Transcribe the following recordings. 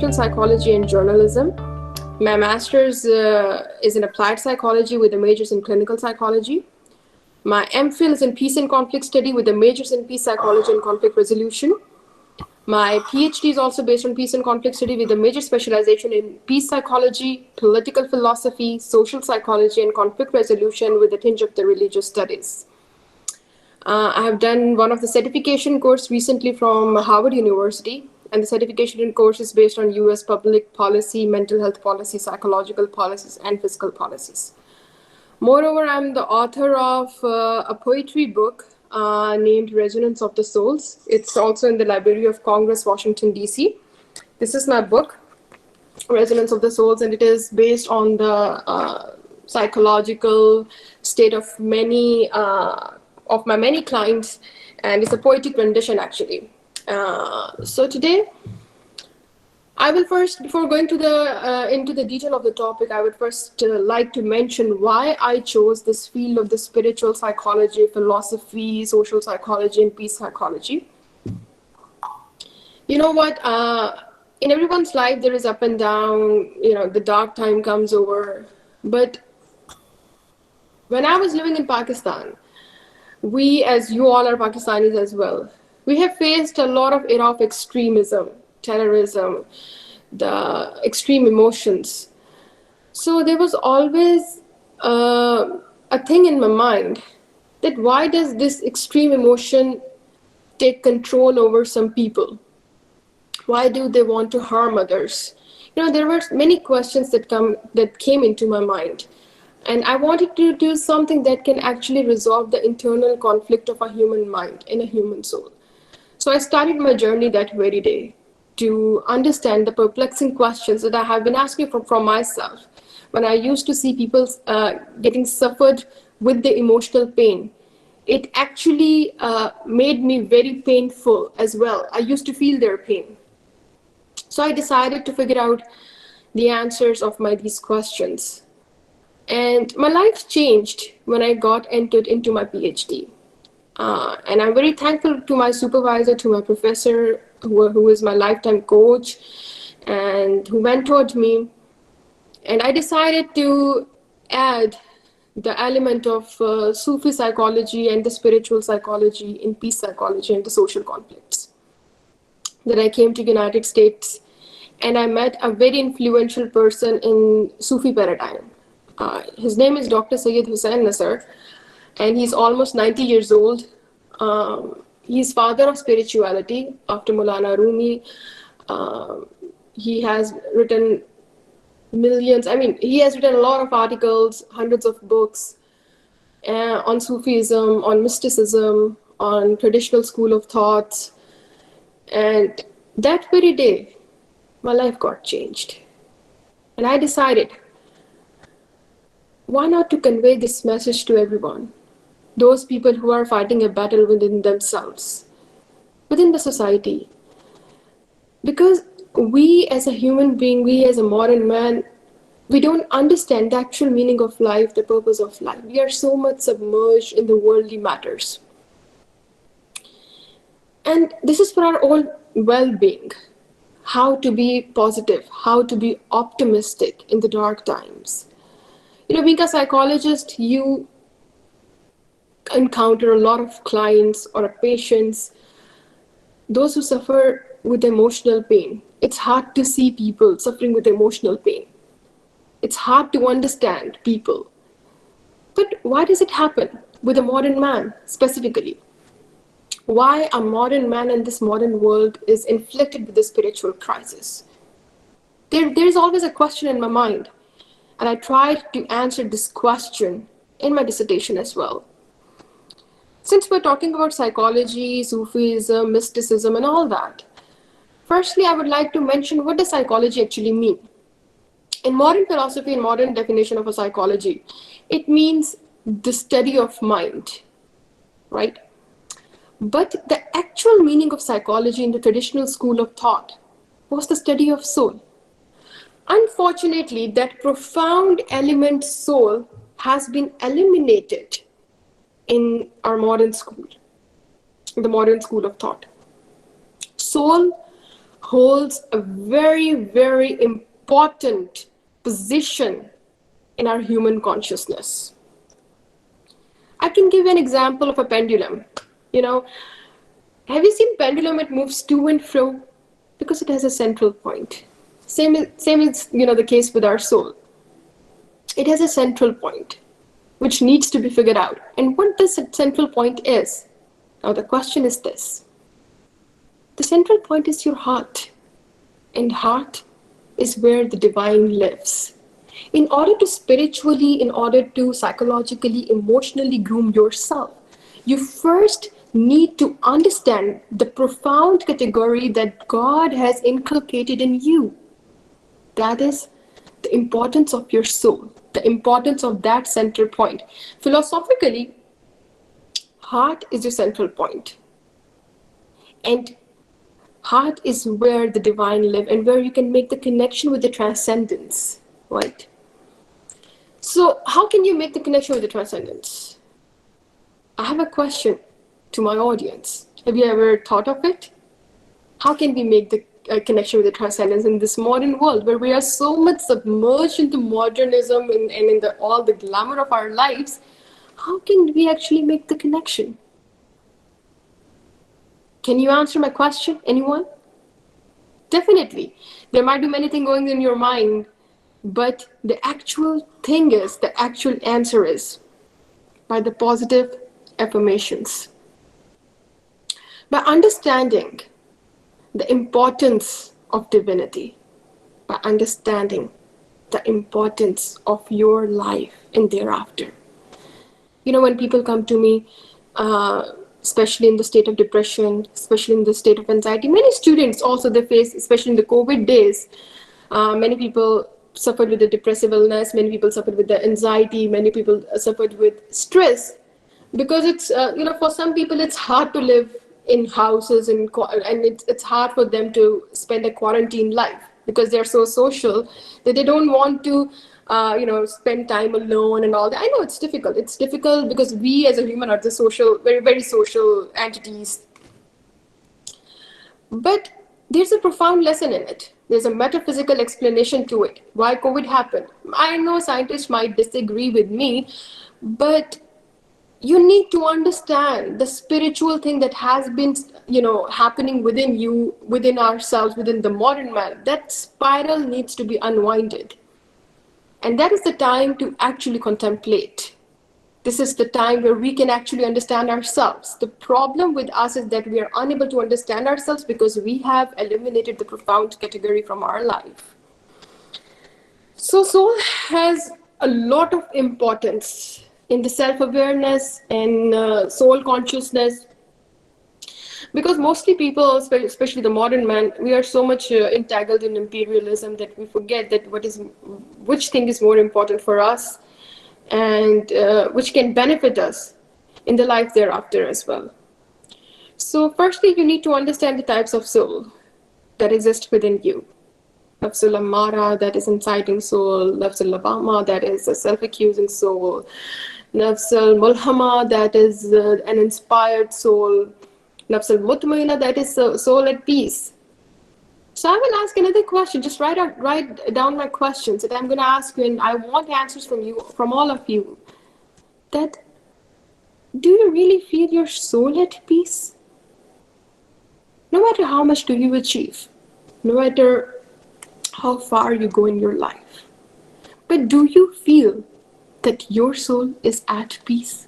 educational psychology and journalism. My master's is in applied psychology with the majors in clinical psychology. My MPhil is in peace and conflict study with the majors in peace psychology and conflict resolution. My PhD is also based on peace and conflict study with a major specialization in peace psychology, political philosophy, social psychology, and conflict resolution with a tinge of the religious studies. I have done one of the certification course recently from Harvard University, and the certification course is based on US public policy, mental health policy, psychological policies, and fiscal policies. Moreover, I'm the author of a poetry book named Resonance of the Souls. It's also in the Library of Congress, Washington, D.C. This is my book, Resonance of the Souls, and it is based on the psychological state of many of my many clients, and it's a poetic rendition actually. So today, I will first, before going to into the detail of the topic, I would first like to mention why I chose this field of the spiritual psychology, philosophy, social psychology, and peace psychology. You know what? In everyone's life, there is up and down. You know, the dark time comes over. But when I was living in Pakistan, we, as you all are Pakistanis as well, we have faced a lot of era of extremism, terrorism, the extreme emotions. So there was always a thing in my mind that why does this extreme emotion take control over some people? Why do they want to harm others? You know, there were many questions that came into my mind. And I wanted to do something that can actually resolve the internal conflict of a human mind and a human soul. So I started my journey that very day to understand the perplexing questions that I have been asking from myself. When I used to see people getting suffered with the emotional pain, it actually made me very painful as well. I used to feel their pain. So I decided to figure out the answers of these questions. And my life changed when I got entered into my PhD. And I'm very thankful to my supervisor, to my professor, who is my lifetime coach and who mentored me. And I decided to add the element of Sufi psychology and the spiritual psychology in peace psychology and the social conflicts. Then I came to United States and I met a very influential person in Sufi paradigm. His name is Dr. Sayyid Hussain Nasr, and he's almost 90 years old. He's father of spirituality after Maulana Rumi. He has written millions, he has written a lot of articles, hundreds of books on Sufism, on mysticism, on traditional school of thoughts. And that very day, my life got changed. And I decided, why not to convey this message to everyone? Those people who are fighting a battle within themselves, within the society. Because we as a human being, we as a modern man, we don't understand the actual meaning of life, the purpose of life. We are so much submerged in the worldly matters. And this is for our own well-being. How to be positive, how to be optimistic in the dark times. You know, being a psychologist, you encounter a lot of clients or patients, those who suffer with emotional pain. It's hard to see people suffering with emotional pain. It's hard to understand people. But why does it happen with a modern man specifically? Why a modern man in this modern world is inflicted with a spiritual crisis? There's always a question in my mind. And I tried to answer this question in my dissertation as well. Since we're talking about psychology, Sufism, mysticism, and all that, firstly, I would like to mention what does psychology actually mean? In modern philosophy and modern definition of a psychology, it means the study of mind, right? But the actual meaning of psychology in the traditional school of thought was the study of soul. Unfortunately, that profound element soul has been eliminated in our modern school, in the modern school of thought. Soul holds a very, very important position in our human consciousness. I can give an example of a pendulum. You know, have you seen pendulum? It moves to and fro because it has a central point. Same is the case with our soul. It has a central point which needs to be figured out. And what this central point is? Now the question is this. The central point is your heart. And heart is where the divine lives. In order to spiritually, in order to psychologically, emotionally groom yourself, you first need to understand the profound category that God has inculcated in you. That is the importance of your soul, the importance of that center point. Philosophically, heart is your central point. And heart is where the divine lives and where you can make the connection with the transcendence, right? So how can you make the connection with the transcendence? I have a question to my audience. Have you ever thought of it? How can we make the connection with the transcendence in this modern world where we are so much submerged into modernism and in all the glamour of our lives? How can we actually make the connection? Can you answer my question? Anyone? Definitely. There might be many things going in your mind, but the actual thing is, the actual answer is by the positive affirmations. By understanding the importance of divinity, by understanding the importance of your life and thereafter. When people come to me, especially in the state of depression, especially in the state of anxiety, many students also they face, especially in the COVID days, many people suffered with the depressive illness, many people suffered with the anxiety, many people suffered with stress, because it's, for some people it's hard to live in houses and it's hard for them to spend a quarantine life because they're so social that they don't want to spend time alone and all that. I know it's difficult. It's difficult because we as a human are the social, very, very social entities. But there's a profound lesson in it. There's a metaphysical explanation to it. Why COVID happened. I know scientists might disagree with me, but you need to understand the spiritual thing that has been, happening within you, within ourselves, within the modern man. That spiral needs to be unwinded. And that is the time to actually contemplate. This is the time where we can actually understand ourselves. The problem with us is that we are unable to understand ourselves because we have eliminated the profound category from our life. So soul has a lot of importance in the self-awareness and soul consciousness. Because mostly people, especially the modern man, we are so much entangled in imperialism that we forget that which thing is more important for us and which can benefit us in the life thereafter as well. So firstly, you need to understand the types of soul that exist within you. Nafsul Ammara, that is inciting soul. Nafsul Lawwama, that is a self-accusing soul. Nafsul Mulhama, that is an inspired soul. Nafsul Mutmainna, that is soul at peace. So I will ask another question. Just write down my questions that I'm going to ask you, and I want answers from all of you. That, do you really feel your soul at peace? No matter how much do you achieve, no matter how far you go in your life, but do you feel that your soul is at peace?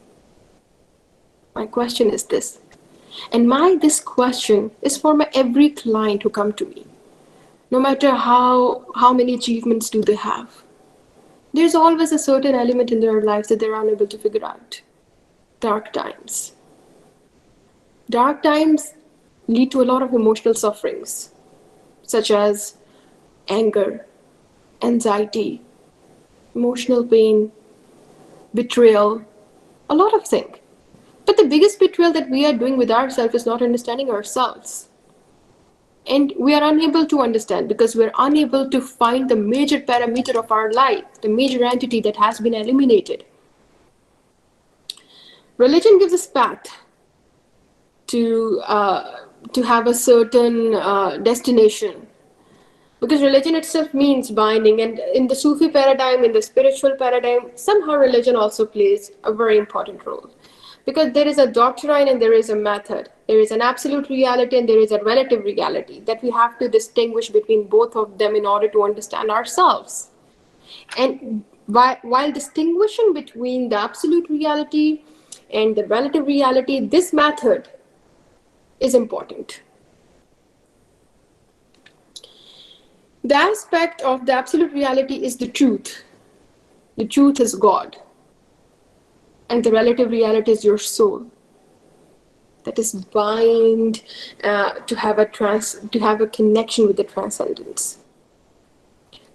My question is this. And this question is for every client who come to me. No matter how many achievements do they have, there's always a certain element in their lives that they're unable to figure out. Dark times. Dark times lead to a lot of emotional sufferings, such as anger, anxiety, emotional pain, betrayal, a lot of things. But the biggest betrayal that we are doing with ourselves is not understanding ourselves. And we are unable to understand because we're unable to find the major parameter of our life, the major entity that has been eliminated. Religion gives us path to to have a certain destination, because religion itself means binding. And in the Sufi paradigm, in the spiritual paradigm, somehow religion also plays a very important role, because there is a doctrine and there is a method. There is an absolute reality and there is a relative reality, that we have to distinguish between both of them in order to understand ourselves. And while distinguishing between the absolute reality and the relative reality, this method is important. The aspect of the absolute reality is the truth. The truth is God. And the relative reality is your soul. That is bind to have a connection with the transcendence.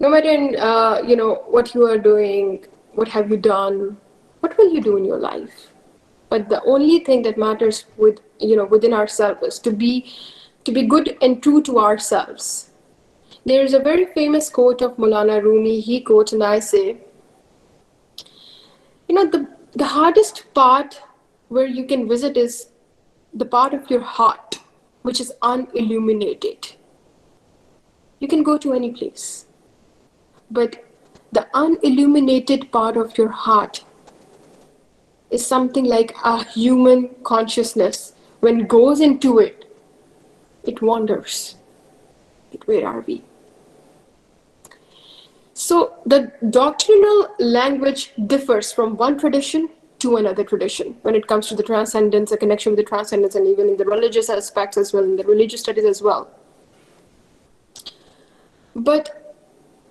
No matter what you are doing, what have you done, what will you do in your life? But the only thing that matters within ourselves is to be good and true to ourselves. There is a very famous quote of Maulana Rumi. He quotes, and I say, the hardest part where you can visit is the part of your heart which is unilluminated. You can go to any place, but the unilluminated part of your heart is something like a human consciousness. When it goes into it, it wanders. Where are we? So the doctrinal language differs from one tradition to another tradition when it comes to the transcendence, the connection with the transcendence, and even in the religious aspects as well, in the religious studies as well. But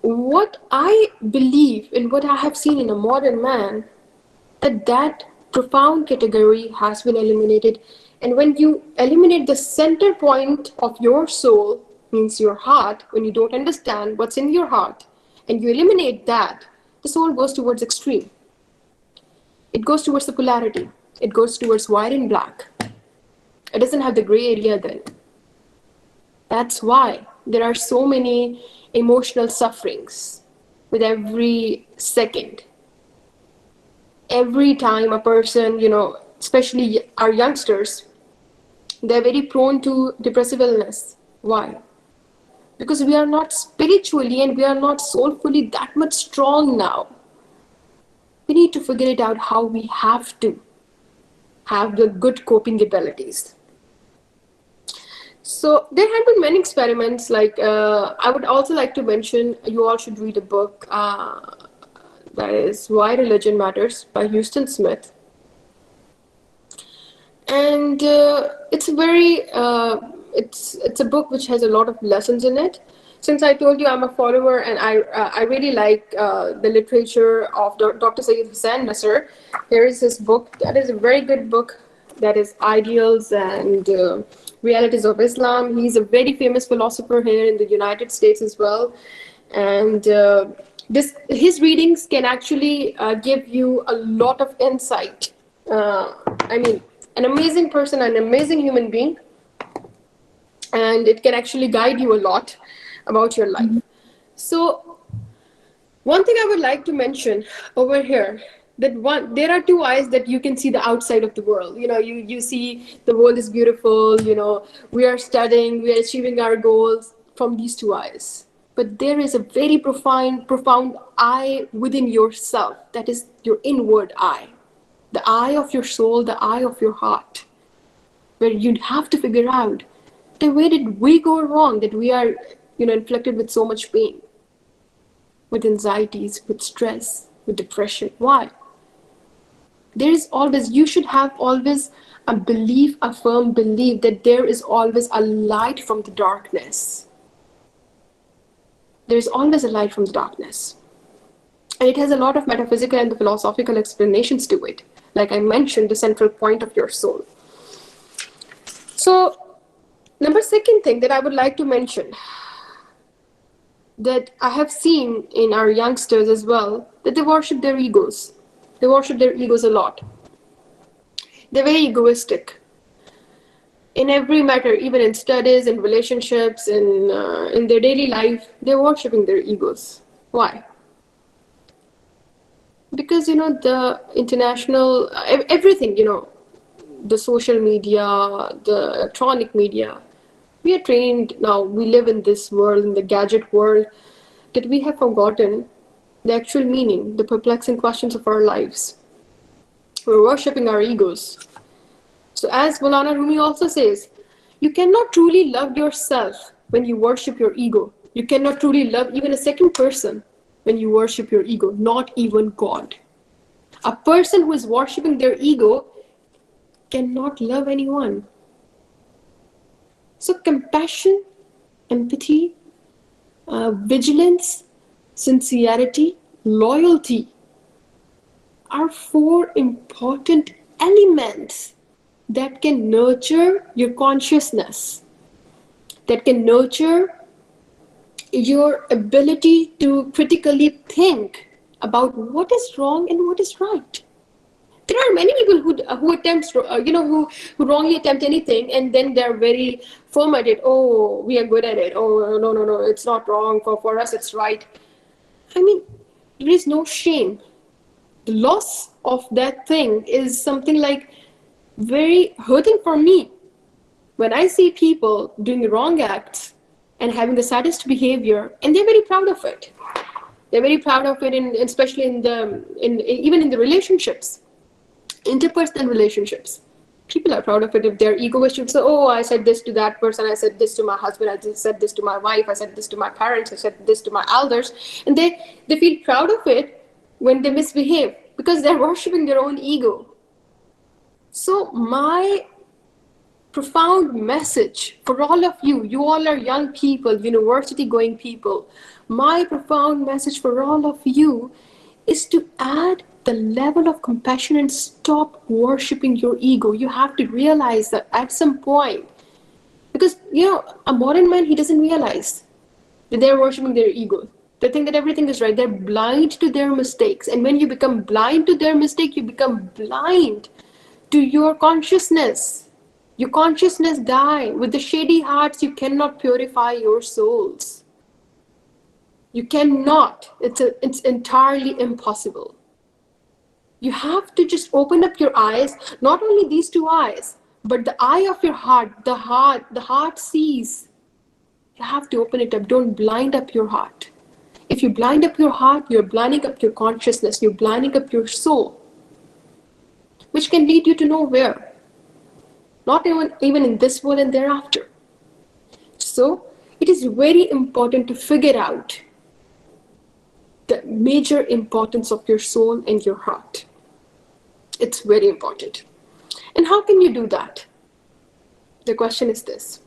what I believe in, what I have seen in a modern man, that profound category has been eliminated. And when you eliminate the center point of your soul, means your heart, when you don't understand what's in your heart, and you eliminate that, the soul goes towards extreme. It goes towards the polarity. It goes towards white and black. It doesn't have the gray area then. That's why there are so many emotional sufferings with every second. Every time a person, especially our youngsters, they're very prone to depressive illness. Why? Because we are not spiritually and we are not soulfully that much strong now. We need to figure it out how we have to have the good coping abilities. So there have been many experiments. Like I would also like to mention, you all should read a book that is Why Religion Matters by Houston Smith. And it's a very it's a book which has a lot of lessons in it. Since I told you I'm a follower and I really like the literature of Dr. Sayyid Hussain Nasr, here is his book. That is a very good book. That is Ideals and Realities of Islam. He's a very famous philosopher here in the United States as well. And his readings can actually give you a lot of insight. An amazing person, an amazing human being, and it can actually guide you a lot about your life. So one thing I would like to mention over here, that there are two eyes that you can see the outside of the world. You see the world is beautiful, we are studying, we are achieving our goals from these two eyes. But there is a very profound eye within yourself. That is your inward eye. The eye of your soul, the eye of your heart, where you'd have to figure out, where did we go wrong that we are, inflicted with so much pain, with anxieties, with stress, with depression? Why? You should have always a belief, a firm belief that there is always a light from the darkness. There is always a light from the darkness. And it has a lot of metaphysical and philosophical explanations to it. Like I mentioned, the central point of your soul. So, second thing that I would like to mention, that I have seen in our youngsters as well, that they worship their egos. They worship their egos a lot. They're very egoistic. In every matter, even in studies, in relationships, in their daily life, they're worshiping their egos. Why? Because, the international, everything, the social media, the electronic media, We are trained now, we live in this world, in the gadget world, that we have forgotten the actual meaning, the perplexing questions of our lives. We're worshipping our egos. So, as Maulana Rumi also says, you cannot truly love yourself when you worship your ego. You cannot truly love even a second person when you worship your ego, not even God. A person who is worshipping their ego cannot love anyone. So, compassion, empathy, vigilance, sincerity, loyalty are four important elements that can nurture your consciousness, that can nurture your ability to critically think about what is wrong and what is right. There are many people who attempts who wrongly attempt anything, and then they're very firm at it. Oh, we are good at it. Oh, no, it's not wrong. For us it's right. I mean, there is no shame. The loss of that thing is something like very hurting for me. When I see people doing wrong acts and having the saddest behavior, and they're very proud of it. They're very proud of it, especially even in the relationships, interpersonal relationships. People are proud of it if their ego is to say, oh, I said this to that person, I said this to my husband, I said this to my wife, I said this to my parents, I said this to my elders. And they feel proud of it when they misbehave because they're worshipping their own ego. So my profound message for all of you, you all are young people, university going people, my profound message for all of you is to add the level of compassion and stop worshipping your ego. You have to realize that at some point, because a modern man, he doesn't realize that they're worshipping their ego. They think that everything is right. They're blind to their mistakes. And when you become blind to their mistake, you become blind to your consciousness. Your consciousness die. With the shady hearts, you cannot purify your souls. You cannot. It's entirely impossible. You have to just open up your eyes, not only these two eyes, but the eye of your heart. The heart sees. You have to open it up. Don't blind up your heart. If you blind up your heart, you're blinding up your consciousness, you're blinding up your soul, which can lead you to nowhere. Not even in this world and thereafter. So it is very important to figure out the major importance of your soul and your heart. It's very important. And how can you do that? The question is this.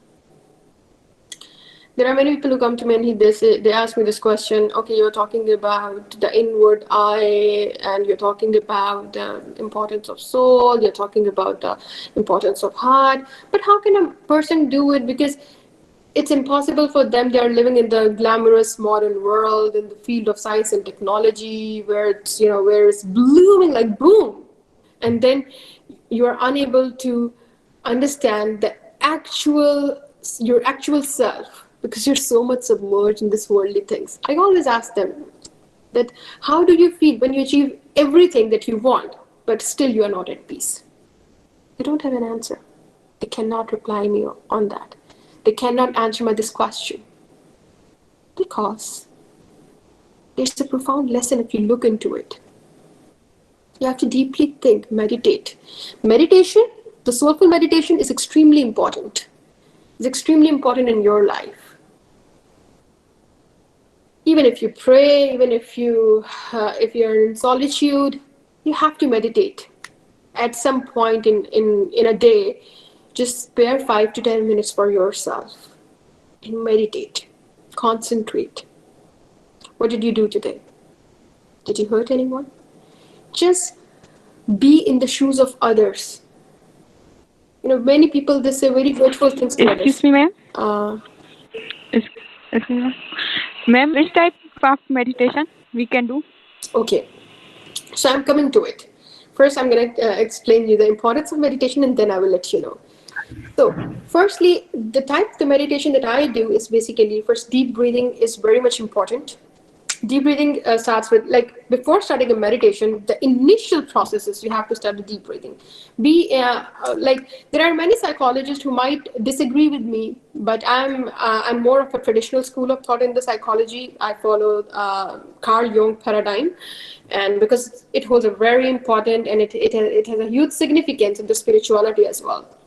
There are many people who come to me and they ask me this question. Okay, you're talking about the inward eye, and you're talking about the importance of soul, you're talking about the importance of heart, but how can a person do it? Because it's impossible for them. They are living in the glamorous modern world, in the field of science and technology, where it's blooming like boom, and then you are unable to understand your actual self, because you're so much submerged in this worldly things. I always ask them that, how do you feel when you achieve everything that you want, but still you are not at peace? They don't have an answer. They cannot reply me on that. They cannot answer me this question. Because there's a profound lesson if you look into it. You have to deeply think, meditate. Meditation, the soulful meditation, is extremely important. It's extremely important in your life. Even if you pray, even if you're in solitude, you have to meditate. At some point in a day, just spare 5 to 10 minutes for yourself and meditate. Concentrate. What did you do today? Did you hurt anyone? Just be in the shoes of others. Many people, they say very hurtful things to others. Excuse me, ma'am. Excuse me, ma'am. Ma'am, which type of meditation we can do? Okay, so I'm coming to it. First, I'm going to explain you the importance of meditation, and then I will let you know. So, firstly, the meditation that I do is basically, first, deep breathing is very much important. Deep breathing starts with, like, before starting a meditation, the initial processes you have to start with deep breathing. Like, there are many psychologists who might disagree with me, but I'm more of a traditional school of thought in the psychology. I follow Carl Jung paradigm, and because it holds a very important, and it has a huge significance in the spirituality as well.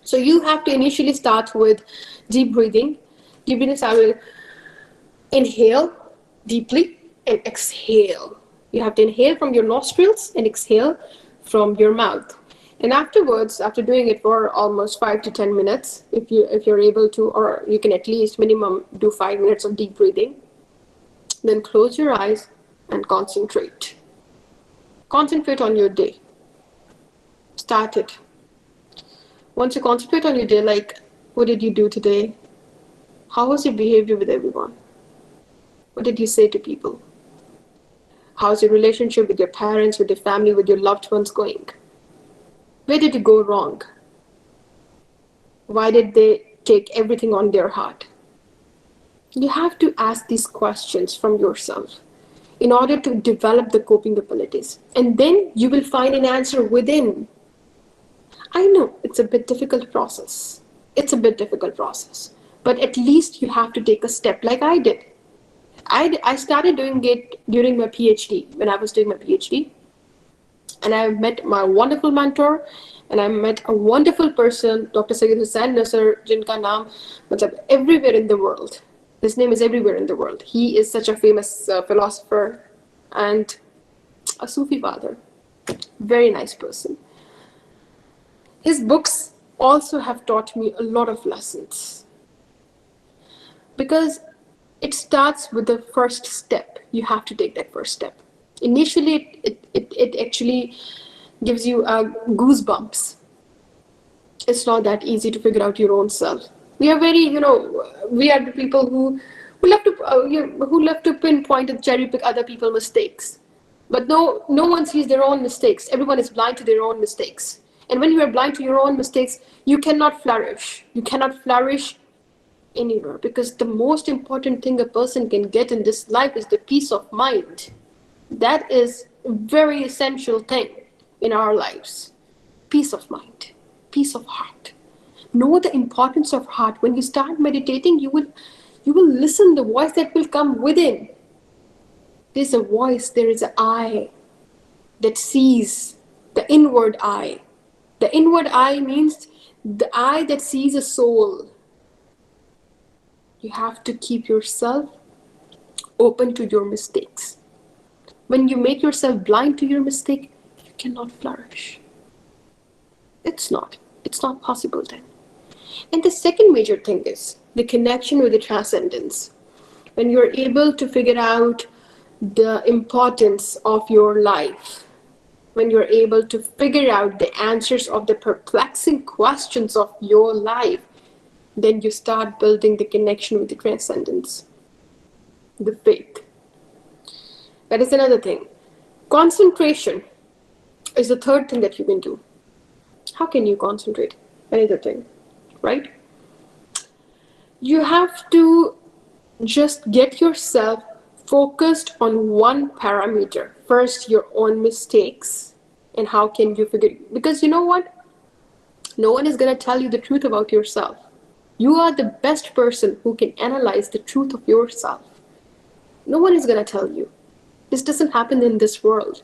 So you have to initially start with deep breathing. Deep breathing starts with inhale deeply and exhale. You have to inhale from your nostrils and exhale from your mouth. And afterwards, after doing it for almost 5 to 10 minutes, if you're able to, or you can at least minimum do 5 minutes of deep breathing, then close your eyes and concentrate. Concentrate on your day. Start it. Once you concentrate on your day, like, what did you do today? How was your behavior with everyone? What did you say to people? How's your relationship with your parents, with your family, with your loved ones going? Where did you go wrong? Why did they take everything on their heart? You have to ask these questions from yourself in order to develop the coping abilities. And then you will find an answer within. I know it's a bit difficult process. It's a bit difficult process. But at least you have to take a step like I did. I started doing it during my PhD, when I was doing my PhD. And I met my wonderful mentor, and I met a wonderful person, Dr. Sayyid Hussain Nasser, jinka naam matlab everywhere in the world. His name is everywhere in the world. He is such a famous philosopher and a Sufi father. Very nice person. His books also have taught me a lot of lessons, because it starts with the first step. You have to take that first step. Initially, it actually gives you goosebumps. It's not that easy to figure out your own self. We are very, we are the people who love to who love to pinpoint and cherry pick other people's mistakes. But no one sees their own mistakes. Everyone is blind to their own mistakes. And when you are blind to your own mistakes, you cannot flourish. You cannot flourish anywhere, because the most important thing a person can get in this life is the peace of mind. That is a very essential thing in our lives. Peace of mind, peace of heart. Know the importance of heart. When you start meditating, you will listen the voice that will come within. There's a voice, there is an eye that sees, the inward eye. The inward eye means the eye that sees a soul. You have to keep yourself open to your mistakes. When you make yourself blind to your mistake, you cannot flourish. It's not possible then. And the second major thing is the connection with the transcendence. When you're able to figure out the importance of your life, when you're able to figure out the answers of the perplexing questions of your life, then you start building the connection with the transcendence, the faith. That is another thing. Concentration is the third thing that you can do. How can you concentrate? Another thing, right? You have to just get yourself focused on one parameter. First, your own mistakes, and how can you figure it? Because you know what? No one is going to tell you the truth about yourself. You are the best person who can analyze the truth of yourself. No one is going to tell you. This doesn't happen in this world.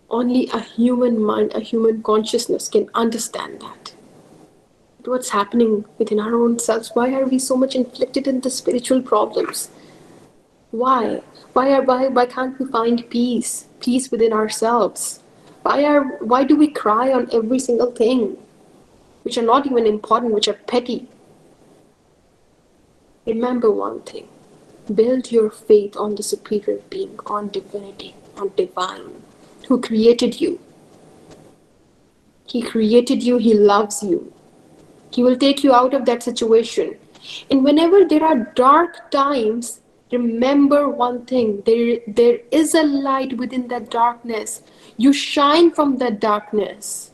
Only a human mind, a human consciousness can understand that. What's happening within our own selves? Why are we so much inflicted in the spiritual problems? Why? Why can't we find peace? Peace within ourselves? Why do we cry on every single thing, which are not even important, which are petty? Remember one thing. Build your faith on the superior being, on divinity, on divine, who created you. He created you, he loves you. He will take you out of that situation. And whenever there are dark times, remember one thing. There is a light within that darkness. You shine from that darkness.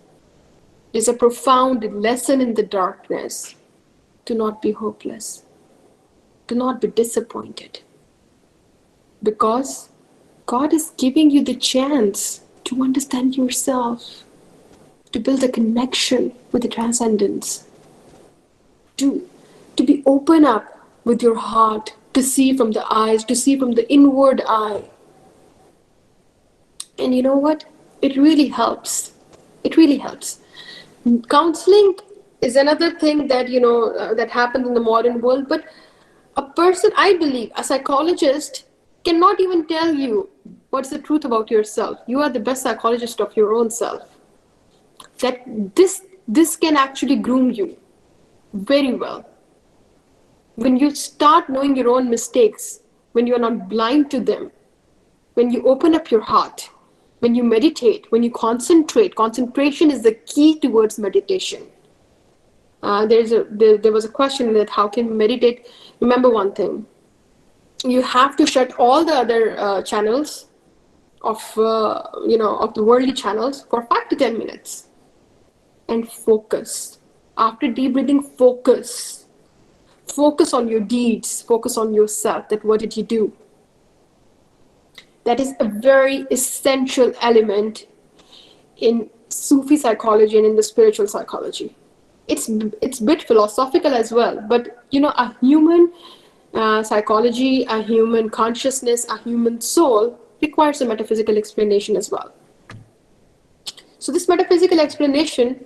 There's a profound lesson in the darkness. Do not be hopeless. Do not be disappointed. because God is giving you the chance to understand yourself, to build a connection with the transcendence, to, to be open up with your heart, to see from the eyes, to see from the inward eye. And you know what? It really helps. It really helps. Counseling is another thing that, that happens in the modern world, but a person, I believe, a psychologist cannot even tell you what's the truth about yourself. You are the best psychologist of your own self. That this can actually groom you very well. When you start knowing your own mistakes, when you are not blind to them, when you open up your heart, when you meditate, when you concentrate, concentration is the key towards meditation. There was a question that how can we meditate? Remember one thing: you have to shut all the other channels of the worldly channels for 5 to 10 minutes and focus. After deep breathing, focus. Focus on your deeds. Focus on yourself. That what did you do? That is a very essential element in Sufi psychology and in the spiritual psychology. It's a bit philosophical as well, but a human psychology, a human consciousness, a human soul requires a metaphysical explanation as well. So this metaphysical explanation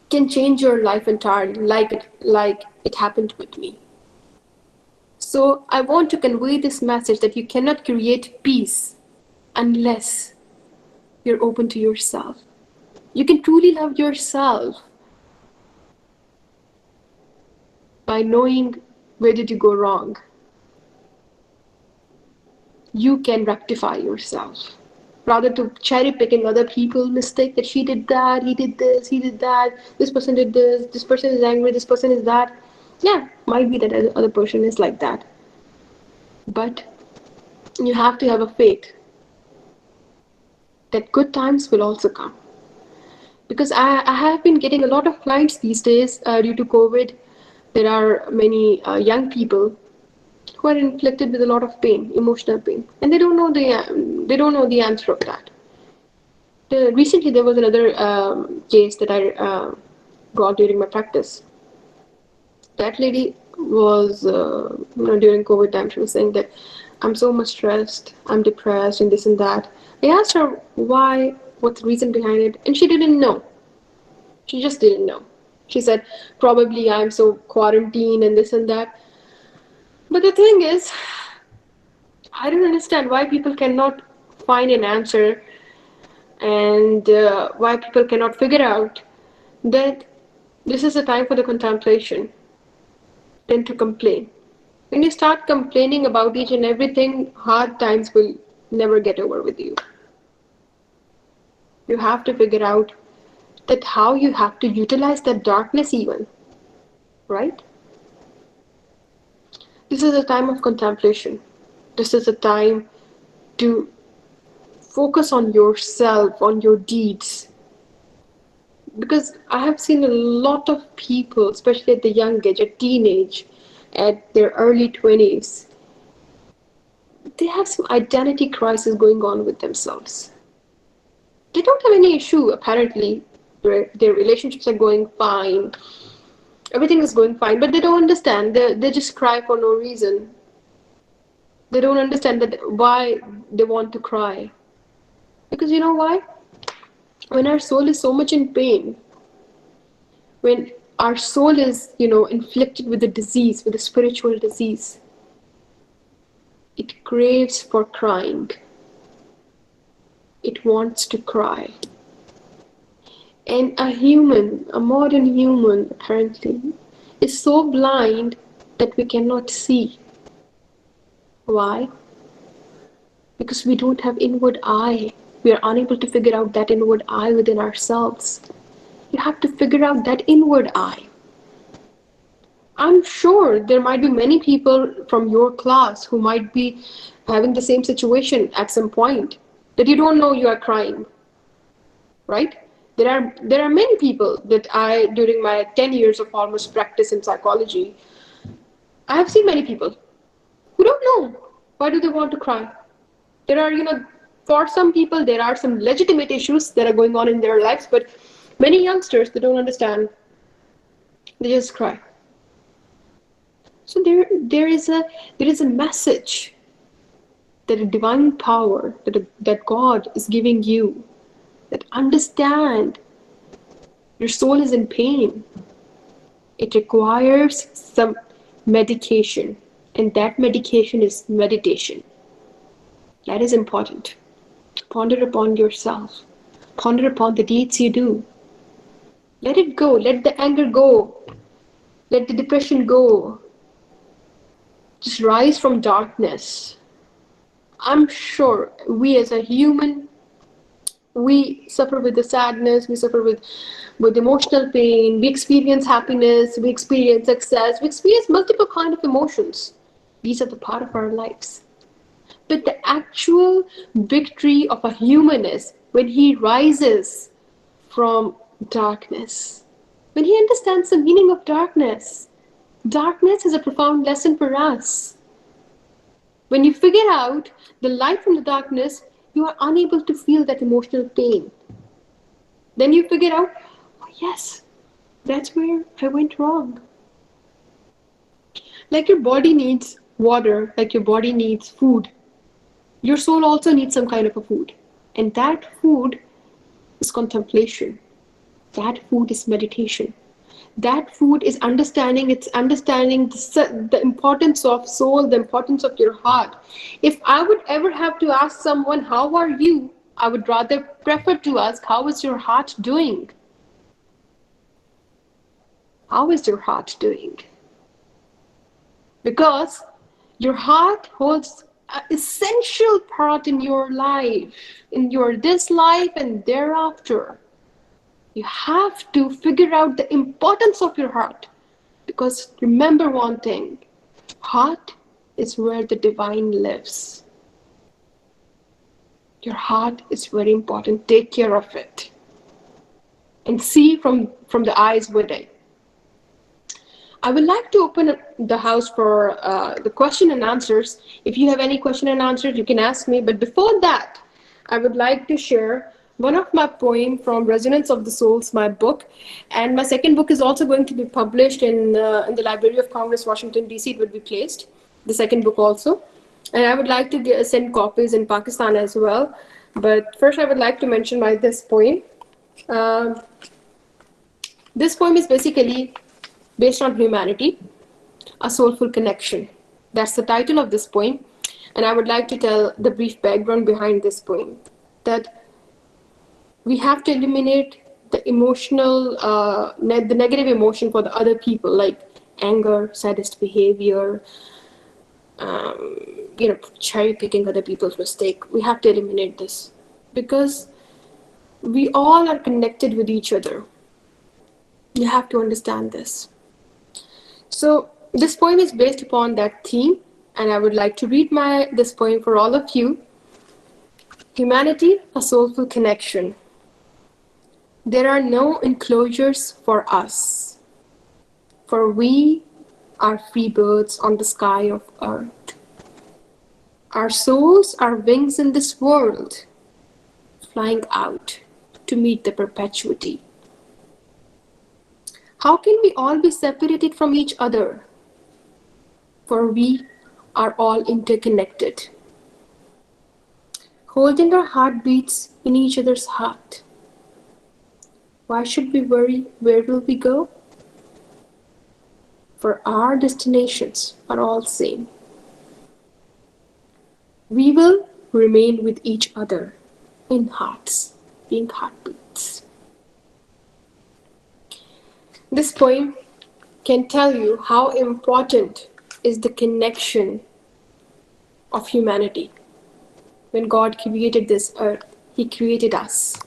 can change your life entirely, like it happened with me. So I want to convey this message that you cannot create peace unless you're open to yourself. You can truly love yourself by knowing where did you go wrong. You can rectify yourself. Rather to cherry picking other people's mistake, that she did that, he did this, he did that, this person did this person is angry, this person is that. Yeah, might be that other person is like that. But you have to have a faith that good times will also come. Because I have been getting a lot of clients these days due to COVID. There are many young people who are inflicted with a lot of pain, emotional pain, and they don't know the answer of that. Recently, there was another case that I got during my practice. That lady was, during COVID time, she was saying that I'm so much stressed, I'm depressed, and this and that. I asked her why, what's the reason behind it, and she didn't know. She just didn't know. She said, probably I'm so quarantined and this and that. But the thing is, I don't understand why people cannot find an answer and why people cannot figure out that this is a time for the contemplation than to complain. When you start complaining about each and everything, hard times will never get over with you. You have to figure out that how you have to utilize that darkness even, right? This is a time of contemplation. This is a time to focus on yourself, on your deeds. Because I have seen a lot of people, especially at the young age, at teenage, at their early 20s, they have some identity crisis going on with themselves. They don't have any issue, apparently. Their relationships are going fine. Everything is going fine, but they don't understand. They just cry for no reason. They don't understand that why they want to cry. Because you know why? When our soul is so much in pain, when our soul is, inflicted with a disease, with a spiritual disease, it craves for crying. It wants to cry. And a modern human, apparently, is so blind that we cannot see. Why? Because we don't have inward eye. We are unable to figure out that inward eye within ourselves. You have to figure out that inward eye. I'm sure there might be many people from your class who might be having the same situation at some point, that you don't know you are crying, right? There are many people that during my 10 years of almost practice in psychology, I have seen many people who don't know why do they want to cry. There are, for some people, there are some legitimate issues that are going on in their lives, but many youngsters, they don't understand. They just cry. So there is a message that a divine power that God is giving you, that understand your soul is in pain. It requires some medication, and that medication is meditation. That is important. Ponder upon yourself. Ponder upon the deeds you do. Let it go. Let the anger go. Let the depression go. Just rise from darkness. I'm sure we as a human, we suffer with the sadness, we suffer with emotional pain, we experience happiness, we experience success, we experience multiple kind of emotions. These are the part of our lives. But the actual victory of a human is when he rises from darkness, when he understands the meaning of darkness. Darkness is a profound lesson for us. When you figure out the light from the darkness, you are unable to feel that emotional pain. Then you figure out, oh yes, that's where I went wrong. Like your body needs water, like your body needs food, your soul also needs some kind of a food. And that food is contemplation. That food is meditation. That food is understanding. It's understanding the importance of soul, the importance of your heart. If I would ever have to ask someone, how are you? I would rather prefer to ask, how is your heart doing? How is your heart doing? Because your heart holds an essential part in your life, in your this life and thereafter. You have to figure out the importance of your heart. Because remember one thing, heart is where the divine lives. Your heart is very important. Take care of it. And see from the eyes within. I would like to open the house for the question and answers. If you have any question and answers, you can ask me. But before that, I would like to share one of my poem from Resonance of the Souls, my book. And my second book is also going to be published in the Library of Congress, Washington, D.C. It would be placed, the second book also. And I would like to send copies in Pakistan as well. But first, I would like to mention this poem. Um this poem is basically based on humanity, a soulful connection. That's the title of this poem. And I would like to tell the brief background behind this poem. That we have to eliminate the the negative emotion for the other people, like anger, sadist behavior, cherry picking other people's mistake. We have to eliminate this because we all are connected with each other. You have to understand this. So this poem is based upon that theme, and I would like to read this poem for all of you. Humanity, a soulful connection. There are no enclosures for us, for we are free birds on the sky of earth. Our souls are wings in this world, flying out to meet the perpetuity. How can we all be separated from each other? For we are all interconnected, holding our heartbeats in each other's heart. Why should we worry? Where will we go? For our destinations are all same. We will remain with each other in hearts, being heartbeats. This poem can tell you how important is the connection of humanity. When God created this earth, He created us.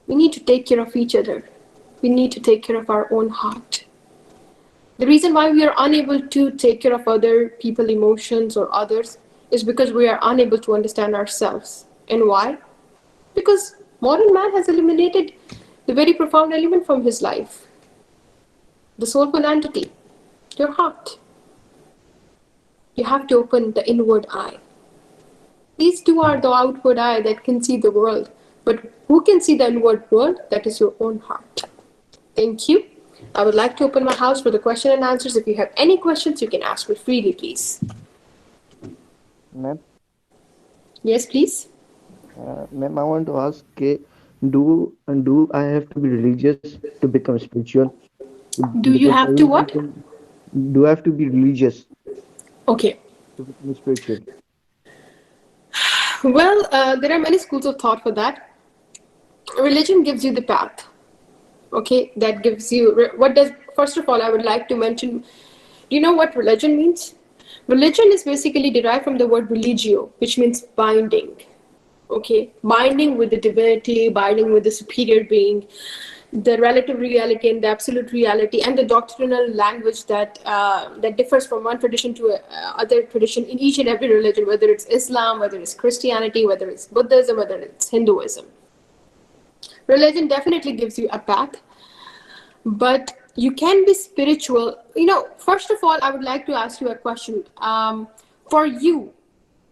We need to take care of each other. We need to take care of our own heart. The reason why we are unable to take care of other people's emotions or others is because we are unable to understand ourselves. And why? Because modern man has eliminated the very profound element from his life, the soulful entity, your heart. You have to open the inward eye. These two are the outward eye that can see the world. But who can see the inward world? That is your own heart. Thank you. I would like to open my house for the question and answers. If you have any questions, you can ask me freely, please. Ma'am, Yes, please. ma'am, I want to ask, do I have to be religious to become spiritual? Do you Because have to everyone what? think, do I have to be religious Okay. to become spiritual? Well, there are many schools of thought for that. Religion gives you the path. Okay, that gives you what does. First of all, I would like to mention. Do you know what religion means? Religion is basically derived from the word religio, which means binding. Okay, binding with the divinity, binding with the superior being, the relative reality and the absolute reality, and the doctrinal language that differs from one tradition to other tradition in each and every religion, whether it's Islam, whether it's Christianity, whether it's Buddhism, whether it's Hinduism. Religion definitely gives you a path, but you can be spiritual. First of all, I would like to ask you a question. For you,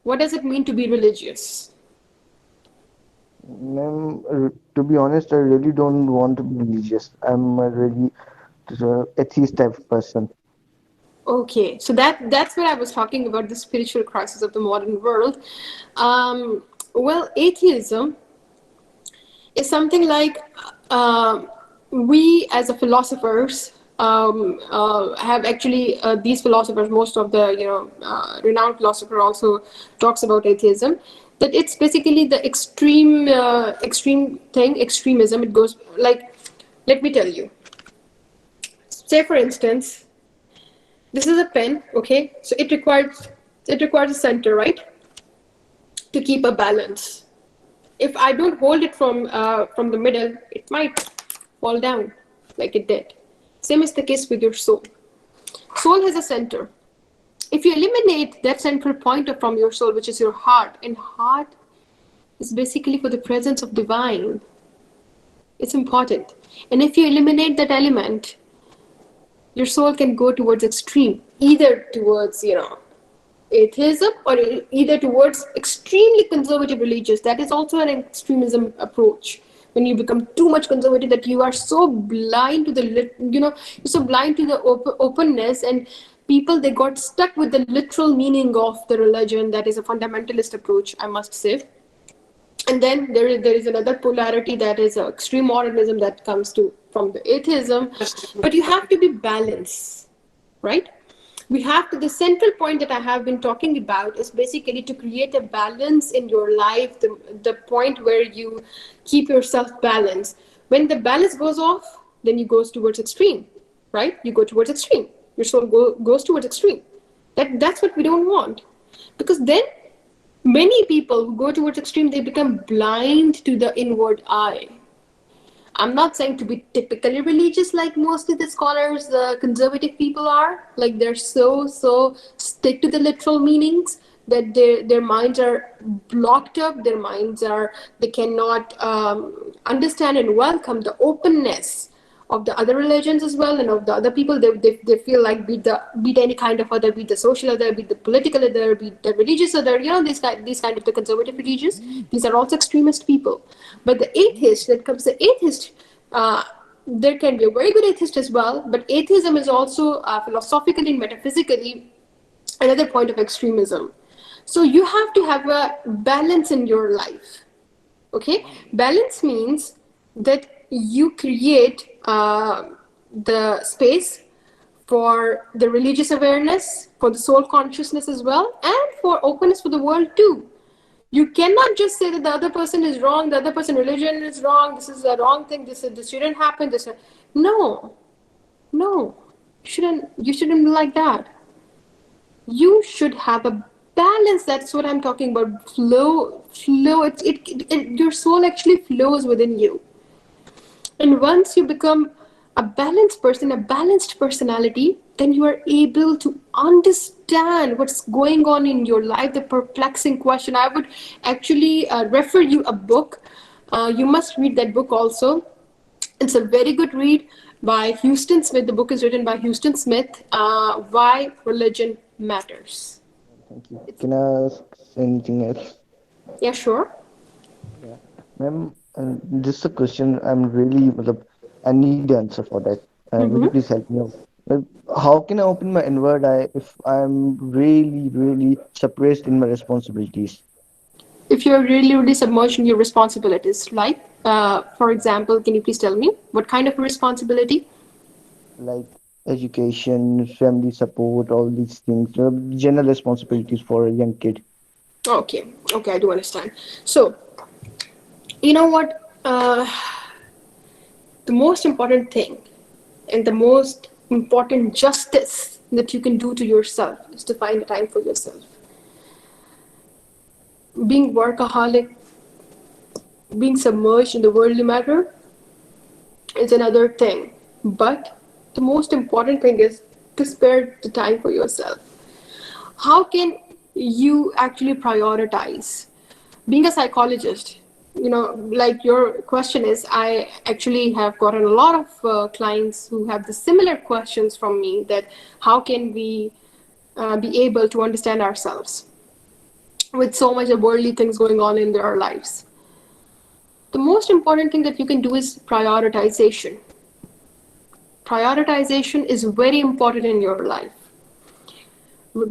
what does it mean to be religious? Ma'am, to be honest, I really don't want to be religious. I'm a really atheist type of person. Okay, so that's what I was talking about, the spiritual crisis of the modern world. Well, atheism is something like we as a philosophers have actually these philosophers, most of the renowned philosopher also talks about atheism, that it's basically the extreme thing, extremism. It goes like, let me tell you. Say for instance, this is a pen, okay? So it requires a center, right, to keep a balance. If I don't hold it from the middle, it might fall down like it did. Same is the case with your soul. Soul has a center. If you eliminate that central point from your soul, which is your heart, and heart is basically for the presence of divine, it's important. And if you eliminate that element, your soul can go towards extreme, either towards atheism, or either towards extremely conservative religious. That is also an extremism approach. When you become too much conservative, that you are so blind to you're so blind to the openness, and people, they got stuck with the literal meaning of the religion. That is a fundamentalist approach, I must say. And then there is another polarity, that is extreme modernism, that comes to from the atheism. But you have to be balanced, right? We have to, the central point that I have been talking about is basically to create a balance in your life, the point where you keep yourself balanced. When the balance goes off, then you goes towards extreme, right? You go towards extreme. Your soul goes towards extreme. That's what we don't want, because then many people who go towards extreme, they become blind to the inward eye. I'm not saying to be typically religious like most of the scholars, the conservative people are. Like they're so stick to the literal meanings that their minds are blocked up. Their minds are, they cannot understand and welcome the openness of the other religions as well, and of the other people. They feel like be the any kind of other, be the social other, be the political other, be the religious other. These kind of the conservative religious. These are also extremist people. But the atheist, that comes the atheist. There can be a very good atheist as well, but atheism is also philosophically and metaphysically another point of extremism. So you have to have a balance in your life. Okay, balance means that you create the space for the religious awareness, for the soul consciousness as well, and for openness for the world too. You cannot just say that the other person is wrong, the other person religion is wrong, this is a wrong thing, this shouldn't happen, no, no, you shouldn't be like that. You should have a balance. That's what I'm talking about. Flow. Your soul actually flows within you. And once you become a balanced person, a balanced personality, then you are able to understand what's going on in your life, the perplexing question. I would actually refer you a book. You must read that book also. It's a very good read by Houston Smith. The book is written by Houston Smith, Why Religion Matters. Thank you. Can I ask anything else? Yeah, sure. Yeah. Ma'am, this is a question I'm really, matlab, I need the answer for that. Would you Mm-hmm. please help me out? Like, how can I open my inward eye if I'm really, really suppressed in my responsibilities, If you're really, really submerged in your responsibilities, like, for example, can you please tell me what kind of responsibility? like education, family support, all these things, general responsibilities for a young kid? Okay, okay, I do understand. So, you know what? The most important thing and the most important justice that you can do to yourself is to find the time for yourself. Being workaholic, being submerged in the worldly matter is another thing. But the most important thing is to spare the time for yourself. How can you actually prioritize? Being a psychologist, like your question is, I actually have gotten a lot of clients who have the similar questions from me, that how can we be able to understand ourselves with so much of worldly things going on in their lives. The most important thing that you can do is prioritization. Prioritization is very important in your life.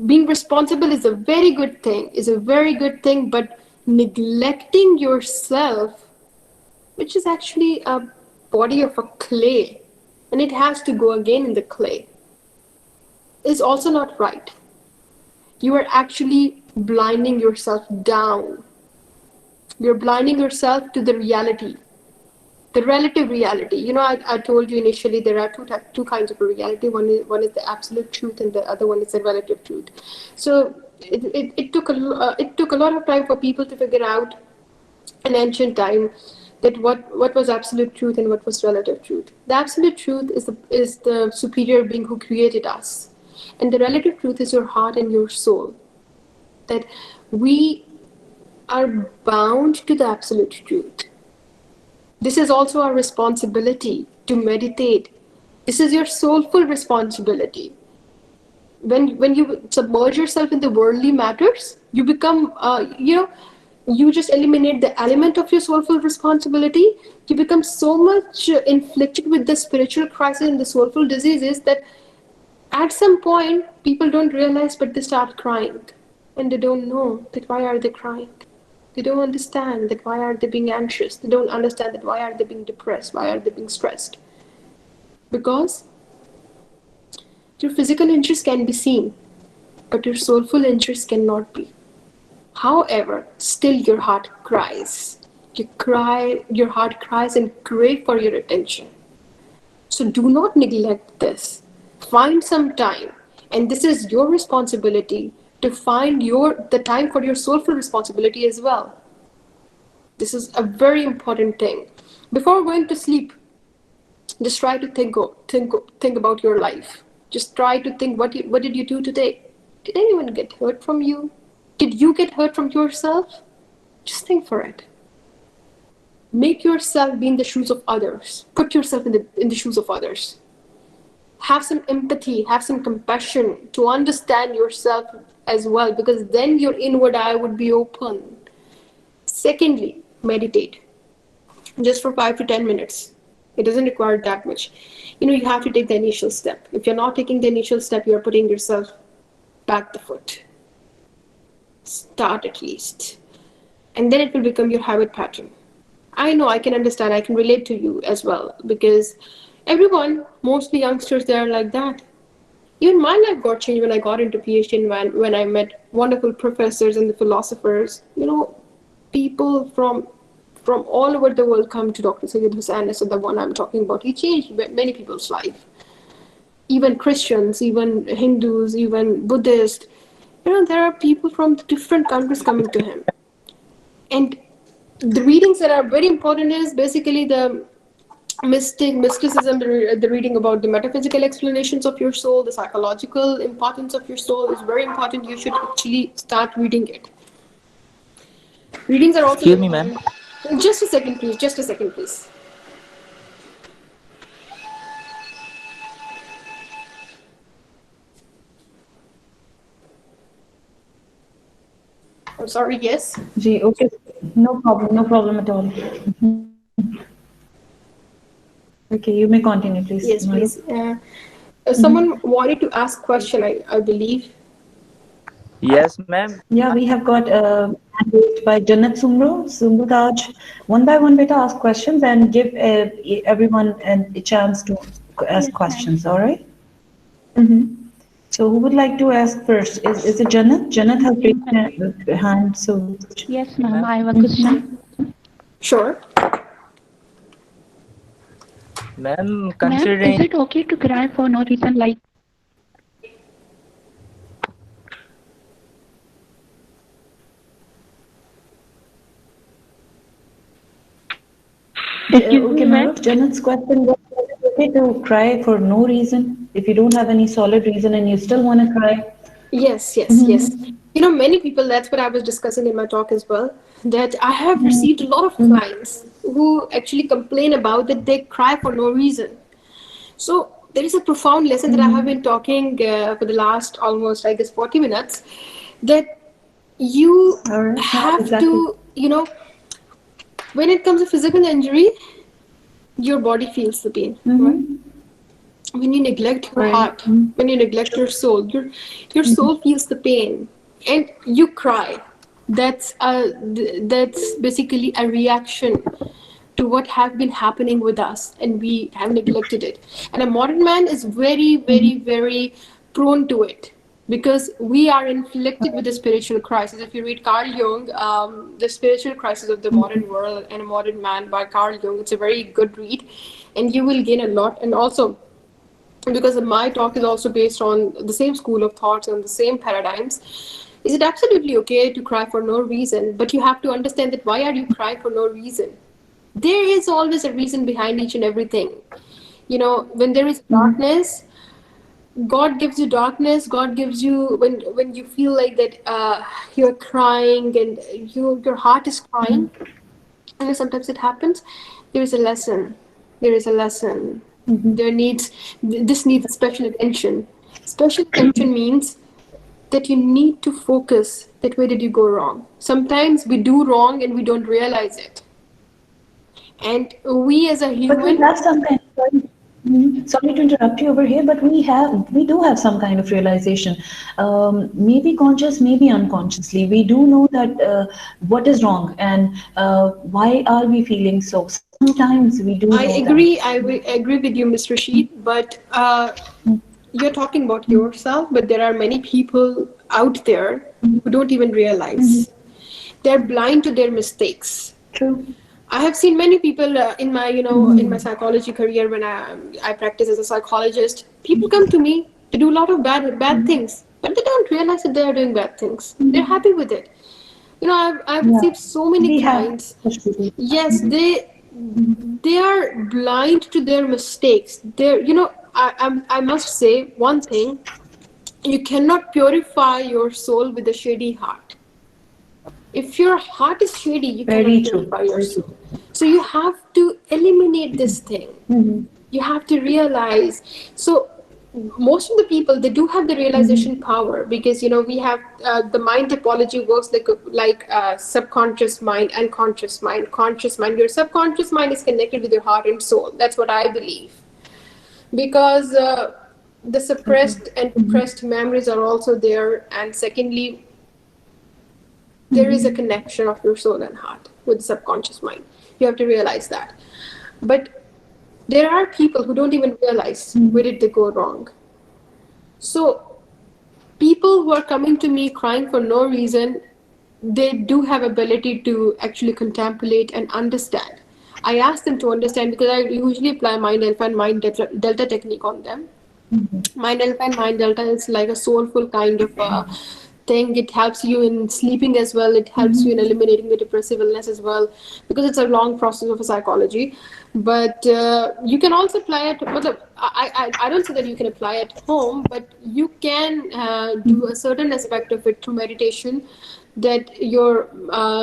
Being responsible is a very good thing, but neglecting yourself, which is actually a body of a clay, and it has to go again in the clay, is also not right. You are actually blinding yourself down. You're blinding yourself to the reality, the relative reality. I told you initially there are two kinds of reality. One is the absolute truth, and the other one is the relative truth. So it took a lot of time for people to figure out in ancient time that what was absolute truth and what was relative truth. The absolute truth is the superior being who created us, and the relative truth is your heart and your soul. That we are bound to the absolute truth. This is also our responsibility to meditate. This is your soulful responsibility. When you submerge yourself in the worldly matters, you become you just eliminate the element of your soulful responsibility. You become so much inflicted with the spiritual crisis and the soulful diseases that at some point people don't realize, but they start crying, and they don't know that why are they crying. They don't understand that why are they being anxious. They don't understand that why are they being depressed, why are they being stressed. Because your physical interest can be seen, but your soulful interest cannot be. However, still your heart cries. Your heart cries and crave for your attention. So do not neglect this. Find some time, and this is your responsibility to find the time for your soulful responsibility as well. This is a very important thing. Before going to sleep, just try to think about your life. Just try to think, what did you do today? Did anyone get hurt from you? Did you get hurt from yourself? Just think for it. Make yourself be in the shoes of others. Put yourself in the shoes of others. Have some empathy, have some compassion to understand yourself as well, because then your inward eye would be open. Secondly, meditate just for 5 to 10 minutes. It doesn't require that much. You have to take the initial step. If you're not taking the initial step, you're putting yourself back the foot. Start at least. And then it will become your habit pattern. I know, I can understand, I can relate to you as well, because everyone, mostly youngsters, they are like that. Even my life got changed when I got into PhD, and when I met wonderful professors and the philosophers. People from all over the world come to Dr. Sayyid Hussain, so the one I'm talking about. He changed many people's life. Even Christians, even Hindus, even Buddhists. There are people from different countries coming to him. And the readings that are very important is basically the mysticism, the reading about the metaphysical explanations of your soul, the psychological importance of your soul is very important. You should actually start reading it. Readings are also Excuse me, ma'am. important. Just a second, please. Just a second, please. I'm sorry, yes. Ji, okay. No problem at all. Mhm. Okay, you may continue, please, Yes, Maru. please. Someone wanted to ask question, I believe. Yes, ma'am. Yeah, we have got hand raised by Jannat Sumro. Sumro Raj, one by one, beta, ask questions and give everyone a chance to ask Yes, ma'am. questions. All right? Mm-hmm. So, who would like to ask first? Is it Jannat? Jannat has Yes, raised ma'am. her hand. So, Yes, ma'am. Ma'am, I have a mhm. question. Sure. ma'am, Ma'am, is considering it okay to cry for no reason? Like, excuse Okay, me, ma'am. Mahrukh, Jannat's question was, is it okay to cry for no reason? If you don't have any solid reason and you still want to cry? Yes, yes, yes. Mm-hmm. Many people, that's what I was discussing in my talk as well, that I have received a lot of Mm-hmm. clients who actually complain about that they cry for no reason. So there is a profound lesson that I have been talking for the last almost, I guess, 40 minutes, that you All right, yeah, have exactly. to, when it comes to physical injury, your body feels the pain, right? Mm-hmm. When you neglect your Right. heart, when you neglect your soul, your soul feels the pain and you cry. That's basically a reaction to what have been happening with us, and we have neglected it. And a modern man is very, very, very prone to it because we are inflicted with a spiritual crisis. If you read Carl Jung, The Spiritual Crisis of the Modern World and a Modern Man by Carl Jung, it's a very good read, and you will gain a lot. And also, because my talk is also based on the same school of thoughts and the same paradigms, is it absolutely okay to cry for no reason? But you have to understand that why are you crying for no reason? There is always a reason behind each and everything. When there is darkness, God gives you darkness. God gives you when you feel like that you're crying and your heart is crying. And sometimes it happens. There is a lesson. There is a lesson. Mm-hmm. This needs special attention. Special attention means that you need to focus that where did you go wrong. Sometimes we do wrong and we don't realize it. And we as a But we human, have some kind of, sorry to interrupt you over here, but we do have some kind of realization, maybe conscious, maybe unconsciously. We do know that what is wrong and why are we feeling so. Sometimes we do know I that. agree. Agree with you, Mr. Rashid. But you're talking about yourself, but there are many people out there who don't even realize. They're blind to their mistakes. True. I have seen many people in my Mm-hmm. psychology career when I practice as a psychologist. People come to me to do a lot of bad things, but they don't realize that they are doing bad things. They're happy with it. I've Yeah, received so many we have clients. such people. Yes, Mm-hmm. they are blind to their mistakes. I must say one thing: you cannot purify your soul with a shady heart. If your heart is shady, you Very cannot true. purify your Very true. soul. So you have to eliminate this thing. Mm-hmm. You have to realize. So most of the people, they do have the realization power because we have the mind typology works like subconscious mind and conscious mind. Conscious mind, your subconscious mind is connected with your heart and soul. That's what I believe, because the suppressed and repressed memories are also there. And secondly, there is a connection of your soul and heart with the subconscious mind. You have to realize that. But there are people who don't even realize where did they go wrong. So people who are coming to me crying for no reason, they do have ability to actually contemplate and understand. I ask them to understand because I usually apply mind alpha and mind delta technique on them. Mind alpha and mind delta is like a soulful kind of thing. It helps you in sleeping as well. It helps you in eliminating the depressive illness as well, because it's a long process of a psychology. But you can also apply it. I don't say that you can apply at home, but you can do a certain aspect of it through meditation. That your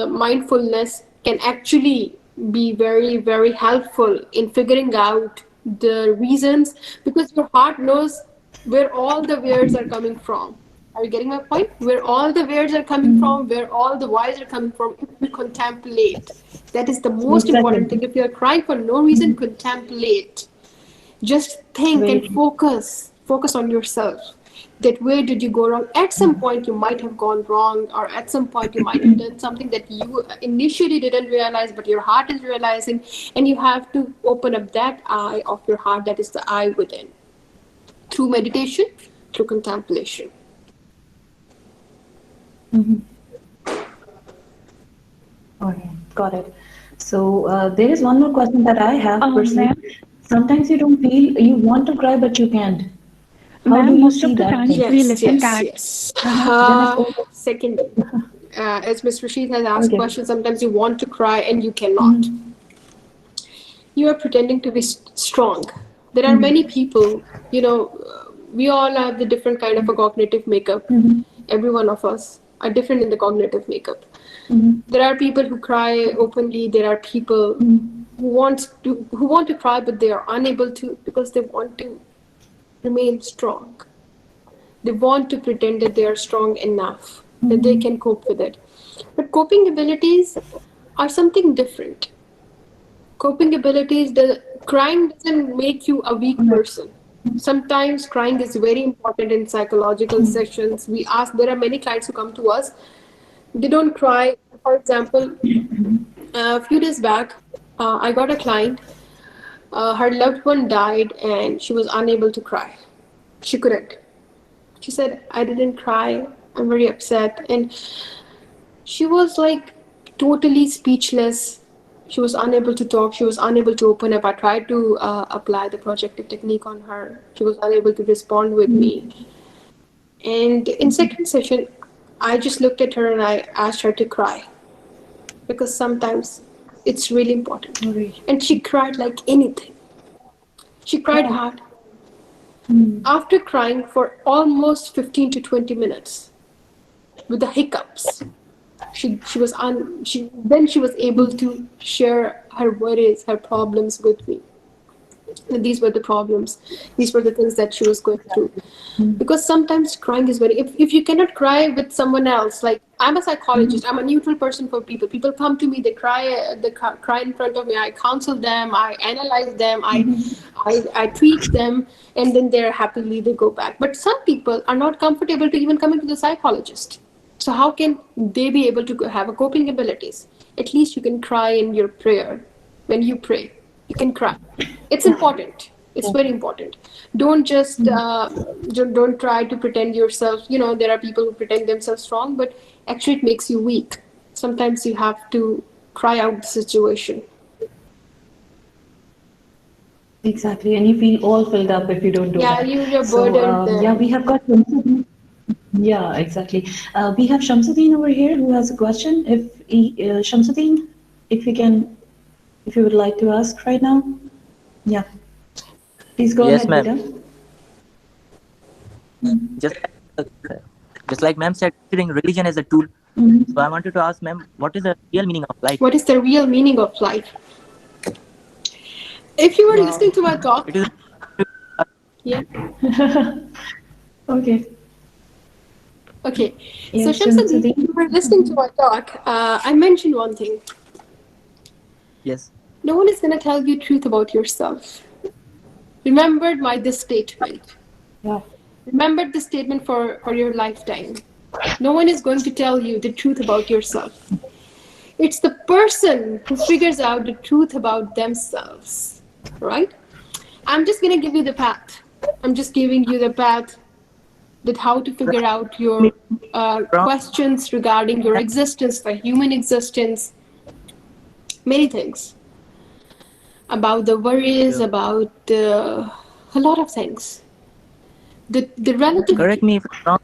mindfulness can actually be very, very helpful in figuring out the reasons, because your heart knows where all the weirds are coming from. Are you getting my point? Where all the wheres are coming from, where all the whys are coming from, if we contemplate. That is the most Exactly. important thing. If you are crying for no reason, contemplate. Just think Very and true. focus on yourself, that where did you go wrong. At some point you might have gone wrong, or at some point you might have done something that you initially didn't realize but your heart is realizing, and you have to open up that eye of your heart, that is the eye within, through meditation, through contemplation. Okay, got it. So there is one more question that I have personally. Ma'am, Sometimes you don't feel you want to cry, but you can't. How do ma'am, you most of see the that times thing? we Yes, listen yes, that. yes. Then it's over. Secondly, as Ms. Rashid has asked Okay. questions, sometimes you want to cry and you cannot. Mm-hmm. You are pretending to be strong. There are many people, we all have the different kind of a cognitive makeup. Mm-hmm. Every one of us are different in the cognitive makeup. Mm-hmm. There are people who cry openly. There are people who want to cry, but they are unable to because they want to remain strong. They want to pretend that they are strong enough, that they can cope with it. But coping abilities are something different. Coping abilities, the crying doesn't make you a weak person. Sometimes crying is very important in psychological sessions. We ask, there are many clients who come to us, they don't cry. For example, a few days back, I got a client, her loved one died and she was unable to cry. She couldn't. She said, I didn't cry. I'm very upset. And she was like totally speechless. She was unable to talk. She was unable to open up. I tried to apply the projective technique on her. She was unable to respond with me. And in second session, I just looked at her and I asked her to cry because sometimes it's really important. All right. And she cried like anything. She cried Wow. hard. After crying for almost 15 to 20 minutes with the hiccups, she was able to share her worries, her problems with me. And these were the problems. These were the things that she was going through. Because sometimes crying is very, if you cannot cry with someone else, like I'm a psychologist, I'm a neutral person for people. People come to me, they cry in front of me. I counsel them, I analyze them, I treat them, and then they're happily they go back. But some people are not comfortable to even coming to the psychologist. So how can they be able to have a coping abilities? At least you can cry in your prayer. When you pray, you can cry. It's important. It's very important. Don't just don't try to pretend yourself. There are people who pretend themselves strong, but actually it makes you weak. Sometimes you have to cry out the situation. Exactly. And you feel all filled up if you don't do Yeah, that. you're So, burdened yeah, then. we have got Shamsuddin. Yeah, exactly. We have Shamsuddin over here who has a question. Shamsuddin, if you can, if you would like to ask right now. Yeah, please go Yes, ahead, ma'am. Beta. Just just like ma'am said, considering religion as a tool. So Mhm. I wanted to ask ma'am, what is the real meaning of life? What is the real meaning of life? If you were Wow. listening to my talk, It is. yeah, Okay. okay. So Yes, Shamsuddin, if you Shamsuddin. were listening to my talk, I mentioned one thing. Yes. No one is going to tell you truth about yourself. Remember this statement. Yeah. Remember this statement for your lifetime. No one is going to tell you the truth about yourself. It's the person who figures out the truth about themselves, right? I'm just going to give you the path. I'm just giving you the path that how to figure out your Wrong. questions regarding your existence, the human existence, many things about the worries, Sure. about a lot of things. The relative. Correct me if I'm wrong.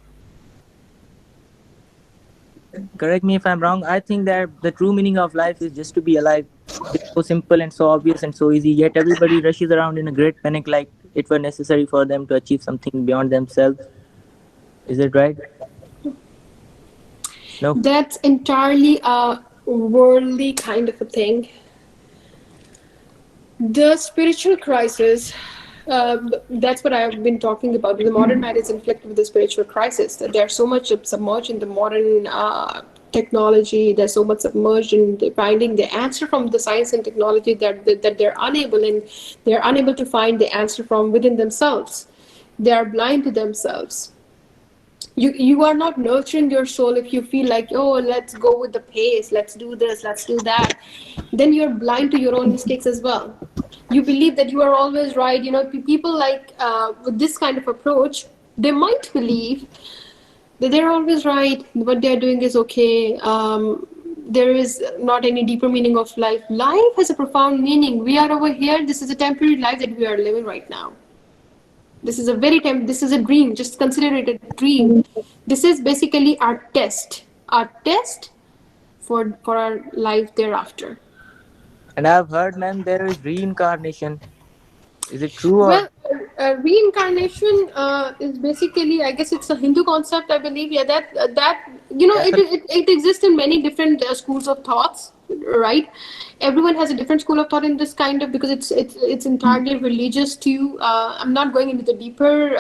Correct me if I'm wrong. I think that the true meaning of life is just to be alive. It's so simple and so obvious and so easy. Yet everybody rushes around in a great panic, like it were necessary for them to achieve something beyond themselves. Is it right? No. That's entirely a worldly kind of a thing. The spiritual crisis That's what I've been talking about. The modern man is inflicted with a spiritual crisis. That they're so much submerged in the modern technology. They're so much submerged in finding the answer from the science and technology that they're unable to find the answer from within themselves. They are blind to themselves. You are not nurturing your soul if you feel like, oh, let's go with the pace, let's do this, let's do that. Then you're blind to your own mistakes as well. You believe that you are always right. People like with this kind of approach, they might believe that they're always right, what they're doing is okay. There is not any deeper meaning of life. Life has a profound meaning. We are over here. This is a temporary life that we are living right now. This is a dream. Just consider it a dream. This is basically our test for our life thereafter. And I've heard, ma'am, there is reincarnation. Is it true Well, or? reincarnation is basically, I guess, it's a Hindu concept, I believe. Yeah, that Yes, it exists in many different schools of thoughts, right? Everyone has a different school of thought in this kind of, because it's entirely religious too. I'm not going into the deeper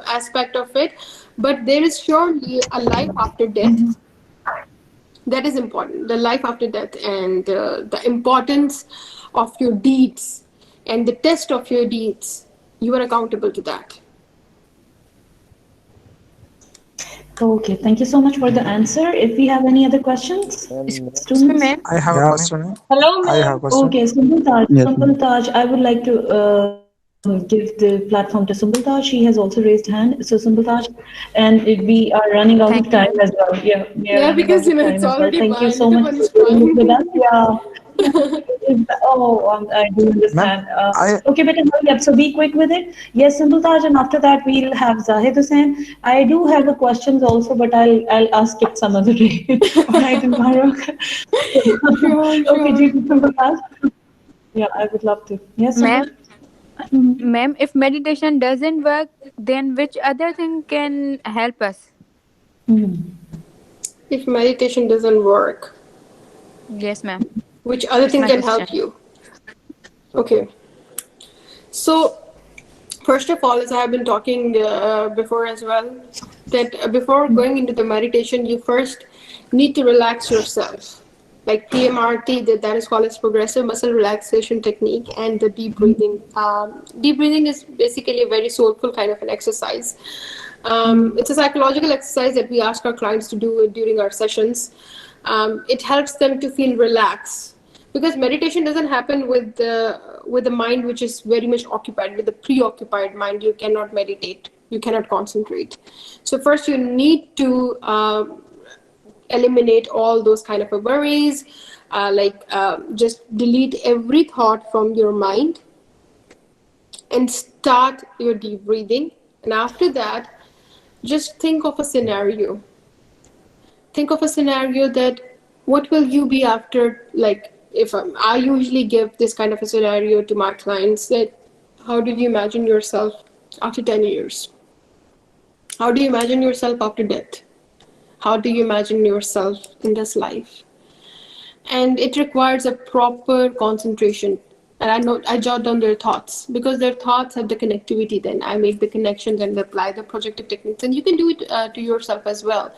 aspect of it, but there is surely a life after death. That is important, the life after death, and the importance of your deeds and the test of your deeds. You are accountable to that. Okay, thank you so much for the answer. If we have any other questions, And students? I have a Yeah, question. Hello, I have ma'am. a question. Okay, Sumbul yes, ma'am. Taj, I would like to give the platform to Sumbul Taj. She has also raised hand. So Sumbul Taj, and we are running out of Thank time you. as well. Yeah, we are Yeah, running out because of time it's as well. already Thank you fine. so Little much one for is being with crying. us. Yeah. Oh, I do Ma'am, understand. I Okay, but hurry up. So be quick with it. Yes, Simple Taj, and after that we'll have Zahid Hussain. I do have a questions also, but I'll ask it some other day. All right, in Mahrukh. Sure, Okay, sure. Ji, Simple Taj. Yeah, I would love to. Yes, Simple. Ma'am, ma'am, if meditation doesn't work, then which other thing can help us? Mhm. If meditation doesn't work, Yes, ma'am. which other It's thing my can question. help you? okay. Okay. So, first of all, as I have been talking before as well, that before going into the meditation, you first need to relax yourself. Like PMRT, that is called as progressive muscle relaxation technique, and the deep breathing. Deep breathing is basically a very soulful kind of an exercise. It's a psychological exercise that we ask our clients to do during our sessions. It helps them to feel relaxed, because meditation doesn't happen with the mind which is very much occupied. With the preoccupied mind, you cannot meditate, you cannot concentrate. So first you need to eliminate all those kind of worries, just delete every thought from your mind and start your deep breathing. And after that, just think of a scenario. Think of a scenario that what will you be after, like, if I usually give this kind of a scenario to my clients, that how do you imagine yourself after 10 years? How do you imagine yourself after death? How do you imagine yourself in this life? And it requires a proper concentration. And I jot down their thoughts, because their thoughts have the connectivity. Then I make the connections and apply the projective techniques, and you can do it to yourself as well.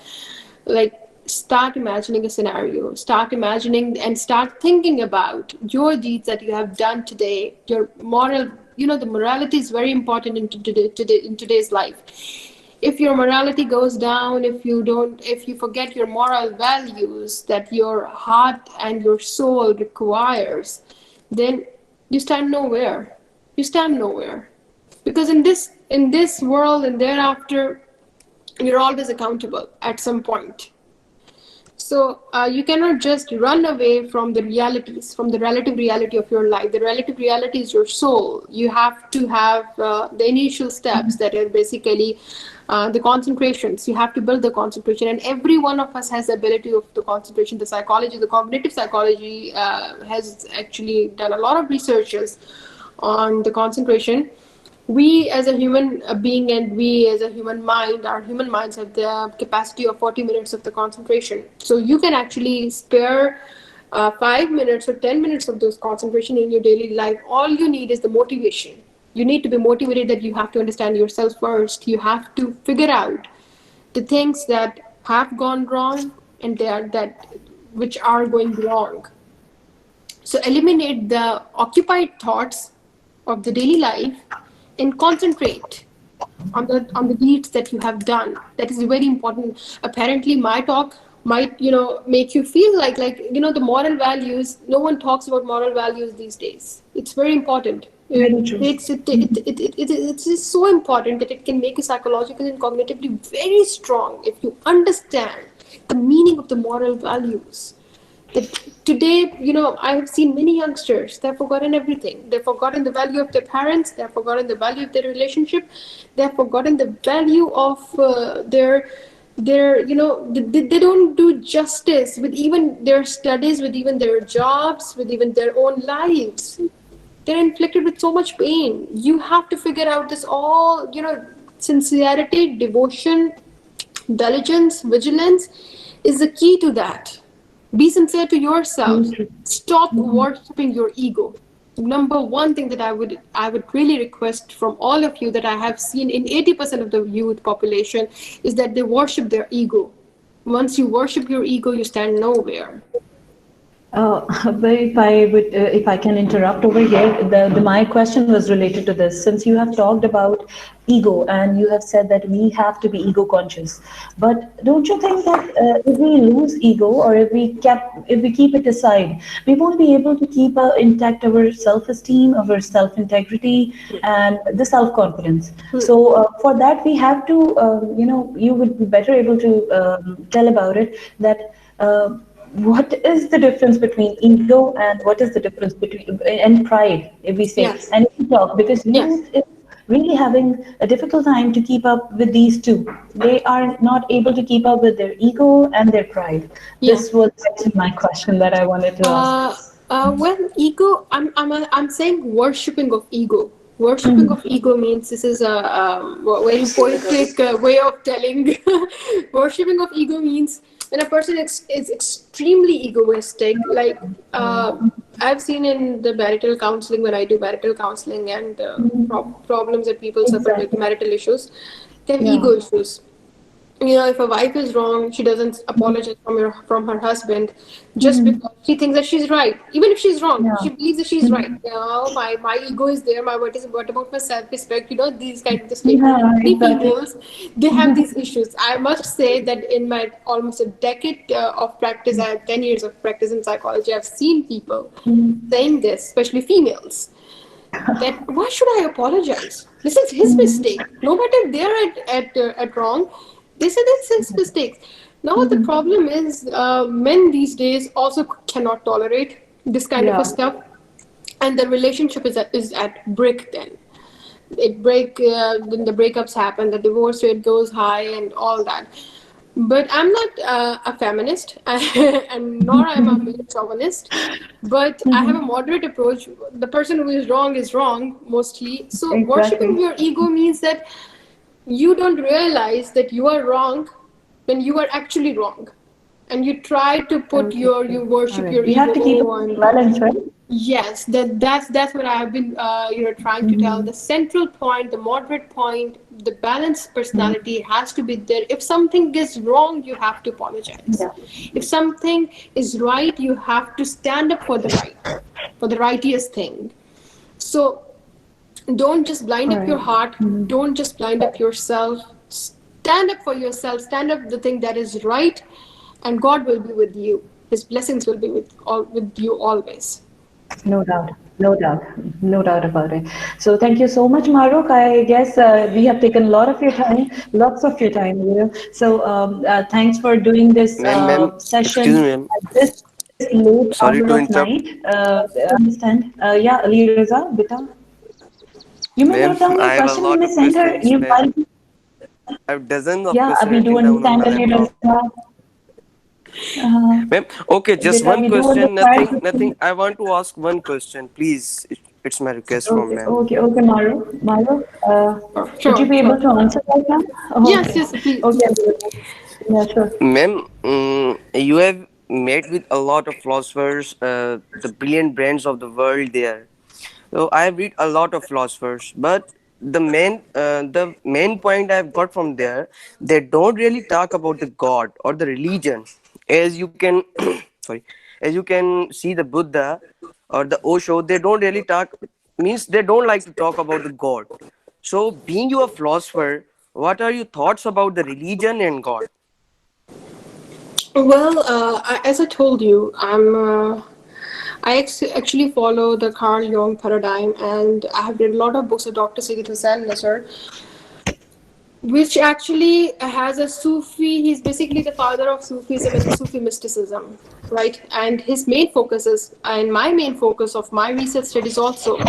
Like, start imagining a scenario, start imagining and start thinking about your deeds that you have done today, your moral. The morality is very important in today's life. If your morality goes down, if you forget your moral values that your heart and your soul requires, then you stand nowhere. You stand nowhere. Because in this world and thereafter, you're always accountable at some point. So you cannot just run away from the realities, from the relative reality of your life. The relative reality is your soul. You have to have the initial steps that are basically the concentrations. You have to build the concentration, and every one of us has the ability of the concentration. The psychology, the cognitive psychology, has actually done a lot of researches on the concentration. We as a human being, and we as a human mind, our human minds have the capacity of 40 minutes of the concentration. So you can actually spare 5 minutes or 10 minutes of those concentration in your daily life. All you need is the motivation. You need to be motivated that you have to understand yourself first. You have to figure out the things that have gone wrong and they are that which are going wrong. So eliminate the occupied thoughts of the daily life and concentrate on the deeds that you have done. That is very important. Apparently my talk might, make you feel like the moral values. No one talks about moral values these days. It's very important. Very true. It's just so important that it can make you psychologically and cognitively very strong if you understand the meaning of the moral values. That today, I have seen many youngsters, they've forgotten everything. They've forgotten the value of their parents, they've forgotten the value of their relationship, they've forgotten the value of they don't do justice with even their studies, with even their jobs, with even their own lives. They're inflicted with so much pain. You have to figure out this all, sincerity, devotion, diligence, vigilance is the key to that. Be sincere to yourself. Stop worshiping your ego. Number one thing that I would really request from all of you that I have seen in 80% of the youth population is that they worship their ego. Once you worship your ego, you stand nowhere. But if I can interrupt over here, my question was related to this. Since you have talked about ego and you have said that we have to be ego conscious, but don't you think that if we lose ego or if we keep it aside, we won't be able to keep intact our self-esteem, our self-integrity, and the self-confidence. So for that, we have to, you would be better able to tell about it that. What is the difference between ego and what is the difference between and pride, if we say, Yes. and if we talk, because Yes. youth is really having a difficult time to keep up with these two. They are not able to keep up with their ego and their pride. Yeah. This was actually my question that I wanted to Uh, ask. well, ego. I'm saying worshipping of ego. Worshipping of ego means this is a very poetic way of telling. Worshipping of ego means when a person is extremely egoistic. Like I've seen in the marital counseling when I do marital counseling and problems that people suffer with Exactly. marital issues, they have Yeah. ego issues. If a wife is wrong, she doesn't apologize from her husband just because she thinks that she's right. Even if she's wrong, Yeah. she believes that she's right. My ego is there. What about my self-respect? These kind of the statements. Yeah, Many exactly. females, they have these issues. I must say that in my almost a decade of practice, I have 10 years of practice in psychology. I've seen people saying this, especially females, that why should I apologize? This is his mistake. No matter if they're at wrong, they said it's his mistake. Now the problem is men these days also cannot tolerate this kind of a Yeah. stuff, and the relationship is at brick. Then then the breakups happen, the divorce rate goes high, and all that. But I'm not a feminist, and nor I'm a male chauvinist. But I have a moderate approach. The person who is wrong mostly. So worshiping Exactly. your ego means that you don't realize that you are wrong when you are actually wrong, and you try to put Okay. you All worship right. your We have to keep ego it on. balance, right? Yes, that's what I've been trying to tell. The central point, the moderate point, the balanced personality has to be there. If something is wrong, you have to apologize. Yeah. If something is right, you have to stand up for the righteous thing. So don't just blind All up your right. heart. Don't just blind up yourself. Stand up for yourself. Stand up the thing that is right, and God will be with you. His blessings will be with you always. No doubt, no doubt, no doubt about it. So thank you so much, Mahrukh. I guess we have taken a lot of your time, lots of your time, So thanks for doing this Ma'am, excuse session me, ma'am. at this late hour of Sorry to night. interrupt. Understand? Yeah, Ali Raza, beta. You may Ma'am, note down your I have a question. You lot may of send her. questions, ma'am. I have dozens of Yeah, questions we do written down on understand, my Ali laptop. Raza. Uh, Ma'am, okay, just beta, one we do question. understand. Nothing. I want to ask one question, please. It's my request from Okay, ma'am. okay, okay, Maru. Maru, would you Sure, be able sure. to answer right now? Yes, Okay, yes, please. okay, yeah, sure. Ma'am, you have met with a lot of philosophers, the brilliant brains of the world there. So I have read a lot of philosophers, but the main point I've got from there, they don't really talk about the God or the religion, as you can sorry, as you can see the Buddha or the Osho. They don't really talk, means they don't like to talk about the God. So, being you a philosopher, what are your thoughts about the religion and God? Well, as I told you, actually follow the Carl Jung paradigm, and I have read a lot of books of Dr. Sayyid Hussain Nasr, which actually has a Sufi. He's basically the father of Sufism and the Sufi mysticism, right? And his main focus is, and my main focus of my research studies also,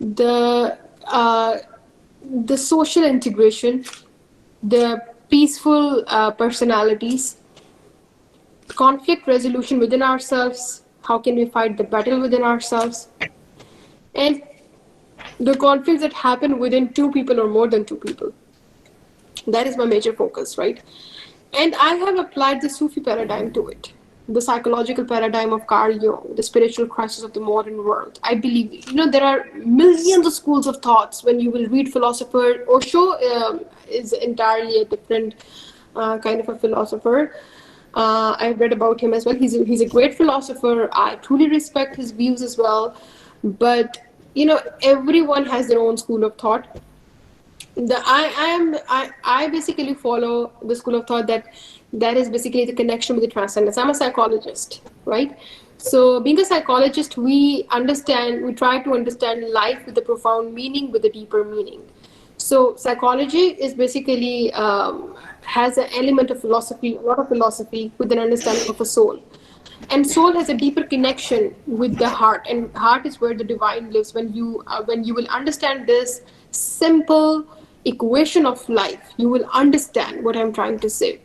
the uh, the social integration, the peaceful personalities, conflict resolution within ourselves. How can we fight the battle within ourselves? And the conflicts that happen within two people or more than two people. That is my major focus, right? And I have applied the Sufi paradigm to it, the psychological paradigm of Carl Jung, the spiritual crisis of the modern world. I believe, there are millions of schools of thoughts when you will read philosopher. Osho is entirely a different kind of a philosopher. I've read about him as well. He's a great philosopher. I truly respect his views as well. But everyone has their own school of thought. I basically follow the school of thought that is basically the connection with the transcendence. I'm a psychologist, right? So being a psychologist, we try to understand life with a profound meaning, with a deeper meaning. So psychology is basically has an element of philosophy, a lot of philosophy, with an understanding of a soul. And soul has a deeper connection with the heart, and heart is where the divine lives. When you will understand this simple equation of life, you will understand what I'm trying to say.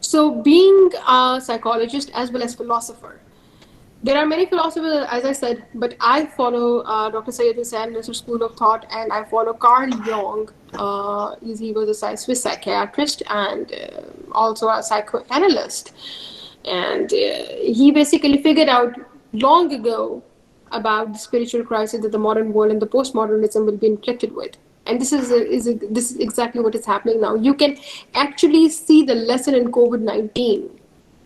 So being a psychologist as well as philosopher, there are many philosophers, as I said, but I follow Dr. Sayyid Hussain Nasr school of thought, and I follow Carl Jung. He was a Swiss psychiatrist and also a psychoanalyst. And he basically figured out long ago about the spiritual crisis that the modern world and the postmodernism will be inflicted with. And this is exactly what is happening now. You can actually see the lesson in COVID-19.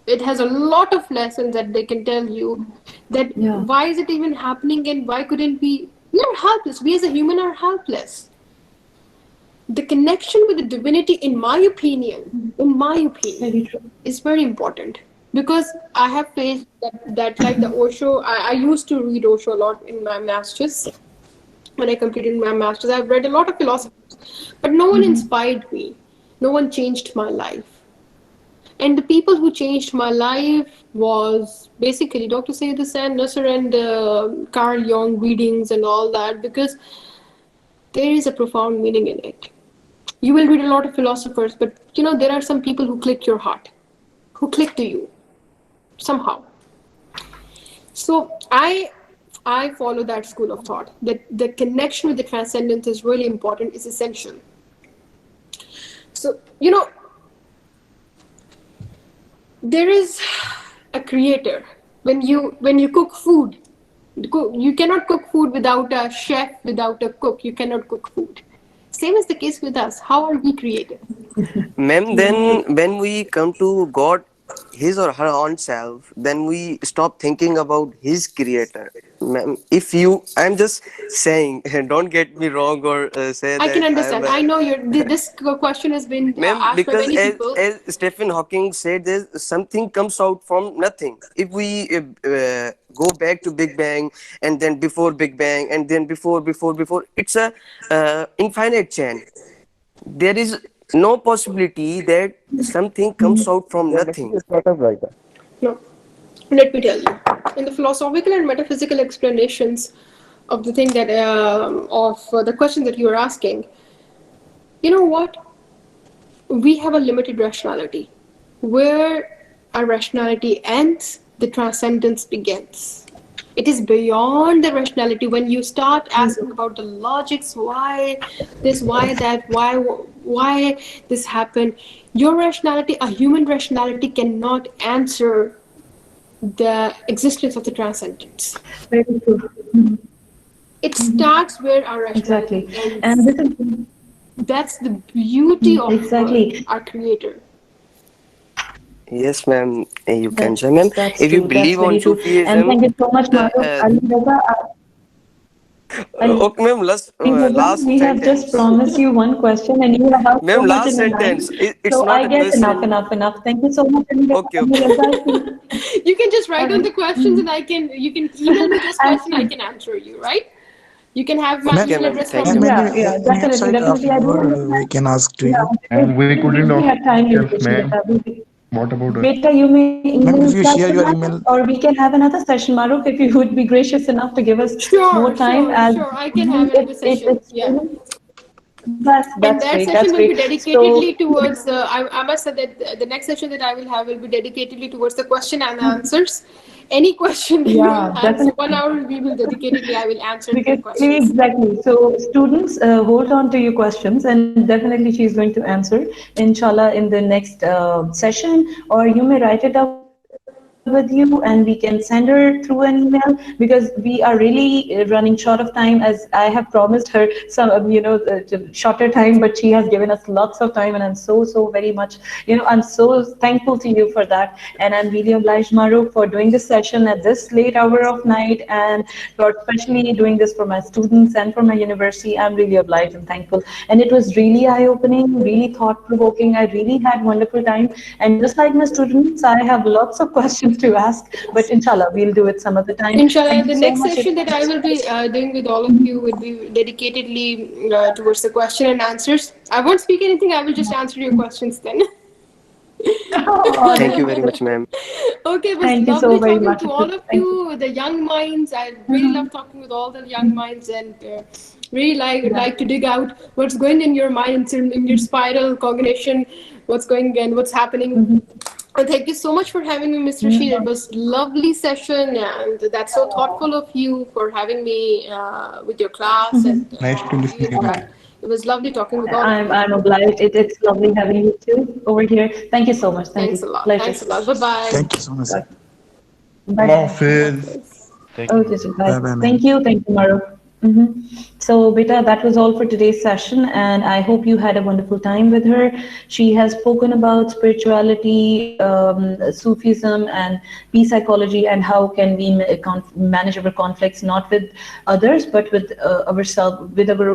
It has a lot of lessons that they can tell you that Yeah. why is it even happening and why couldn't we are helpless. We as a human are helpless. The connection with the divinity, in my opinion, Very true. is very important, because I have faced that like the Osho. I used to read Osho a lot in my masters. When I completed my masters, I've read a lot of philosophers, but no one inspired me. No one changed my life. And the people who changed my life was basically Dr. Sayyid Hussain Nasr and Carl Jung readings and all that, because there is a profound meaning in it. You will read a lot of philosophers, but there are some people who click your heart, who click to you somehow. So I follow that school of thought that the connection with the transcendent is really important, is essential. So there is a creator. When you cook food, you cannot cook food without a chef, without a cook. You cannot cook food. Same is the case with us. How are we created? Ma'am, then when we come to God, his or her own self, then we stop thinking about his creator. Ma'am, if you, I'm just saying, don't get me wrong or say I can that I am understand. a. I know this question has been Ma'am, asked by because many people. as Stephen Hawking said, there's something comes out from nothing. If we go back to Big Bang, and then before Big Bang, and then before, it's a infinite chain. There is no possibility that something comes out from Yeah, actually, nothing. it's sort of like that. No, let me tell you. In the philosophical and metaphysical explanations of the thing that of the question that you are asking, you know what? We have a limited rationality. Where our rationality ends, the transcendence begins. It is beyond the rationality. When you start asking about the logics, why this, why that, why this happened, your rationality, a human rationality, cannot answer the existence of the transcendence. Very true. Mhm. It starts where our Exactly. rationality And ends. this is That's the beauty of exactly. our creator. Yes, ma'am. You can say, ma'am. That's If true. you That's believe very on true. And Sufism, thank you so much, the Maru. Ali Raza, Ali okay, ma'am. Raza, Last we have just sentence. promised you one question, and you have asked Ma'am, so much last in your sentence. mind. It's So not I a guess enough, question. enough, enough. Thank you so much, Ali Okay, Raza. okay. Ali Raza, You can just write all down the right. questions and you can email me those questions. I And can answer you, right? You can have my Ma'am, Okay, email ma'am. address Thank from you, ma'am, ma'am. me. any yeah, any definitely, insight definitely. I do afterward we understand. can ask to Yeah, you. because And we couldn't we ask have time questions, limitation, ma'am. beta. What about us? Beta, you may Ma'am, email if you us share your tonight, email, or we can have another session, Maruk, if you would be gracious enough to give us more Sure, time, sure, as sure. I can have another session. it's Yeah. that's And great. that That's session will great. be So dedicatedly towards I must say that the next session that I will have will be dedicatedly towards the question and answers. Any question that you yeah, will have, so one definitely. hour we will dedicatedly I will answer your Because questions. exactly. So students, hold on to your questions, and definitely she's going to answer, inshallah, in the next session. Or you may write it up with you, and we can send her through an email, because we are really running short of time. As I have promised her some, shorter time, but she has given us lots of time, and I'm so very much, I'm so thankful to you for that, and I'm really obliged, Maruk, for doing this session at this late hour of night, and for especially doing this for my students and for my university. I'm really obliged and thankful. And it was really eye-opening, really thought-provoking. I really had wonderful time. And just like my students, I have lots of questions to ask, but inshallah, we'll do it some other time. Inshallah, Thank you the so next much. session that I will be doing with all of you would be dedicatedly towards the question and answers. I won't speak anything. I will just answer your questions then. All Thank you right. very much, ma'am. Okay, it was Thank you so lovely very talking much. to all of Thank you. you, the young minds. I really love talking with all the young minds, and really like to dig out what's going in your mind, in your spiral cognition, what's going and what's happening. And thank you so much for having me, Mr. Sheet. It was lovely session, and that's so thoughtful of you for having me with your class, and Nice to you listen to you, ma'am. interact. It was lovely talking with all of you. I'm obliged. It's lovely having you too over here. Thank you so much. Thank Thanks you. a lot. Pleasure. Thanks a lot. Bye bye. thank you so much, sir. Bye Allah bye. Hafiz. Thank you, Okay, ma'am. so Bye bye. bye, ma'am. Thank you, Maru. hmm So, beta, that was all for today's session, and I hope you had a wonderful time with her. She has spoken about spirituality, Sufism, and peace psychology, and how can we manage our conflicts not with others, but with ourselves, with our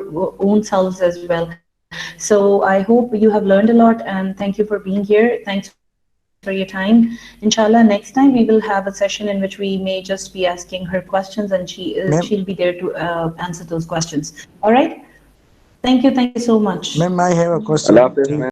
own selves as well. So, I hope you have learned a lot, and thank you for being here. Thanks for your time. Inshallah, next time we will have a session in which we may just be asking her questions, and she'll be there to Ma'am, answer those questions. All right. Thank you so much. ma'am, I have a Allah question. Hafiz, Three ma'am.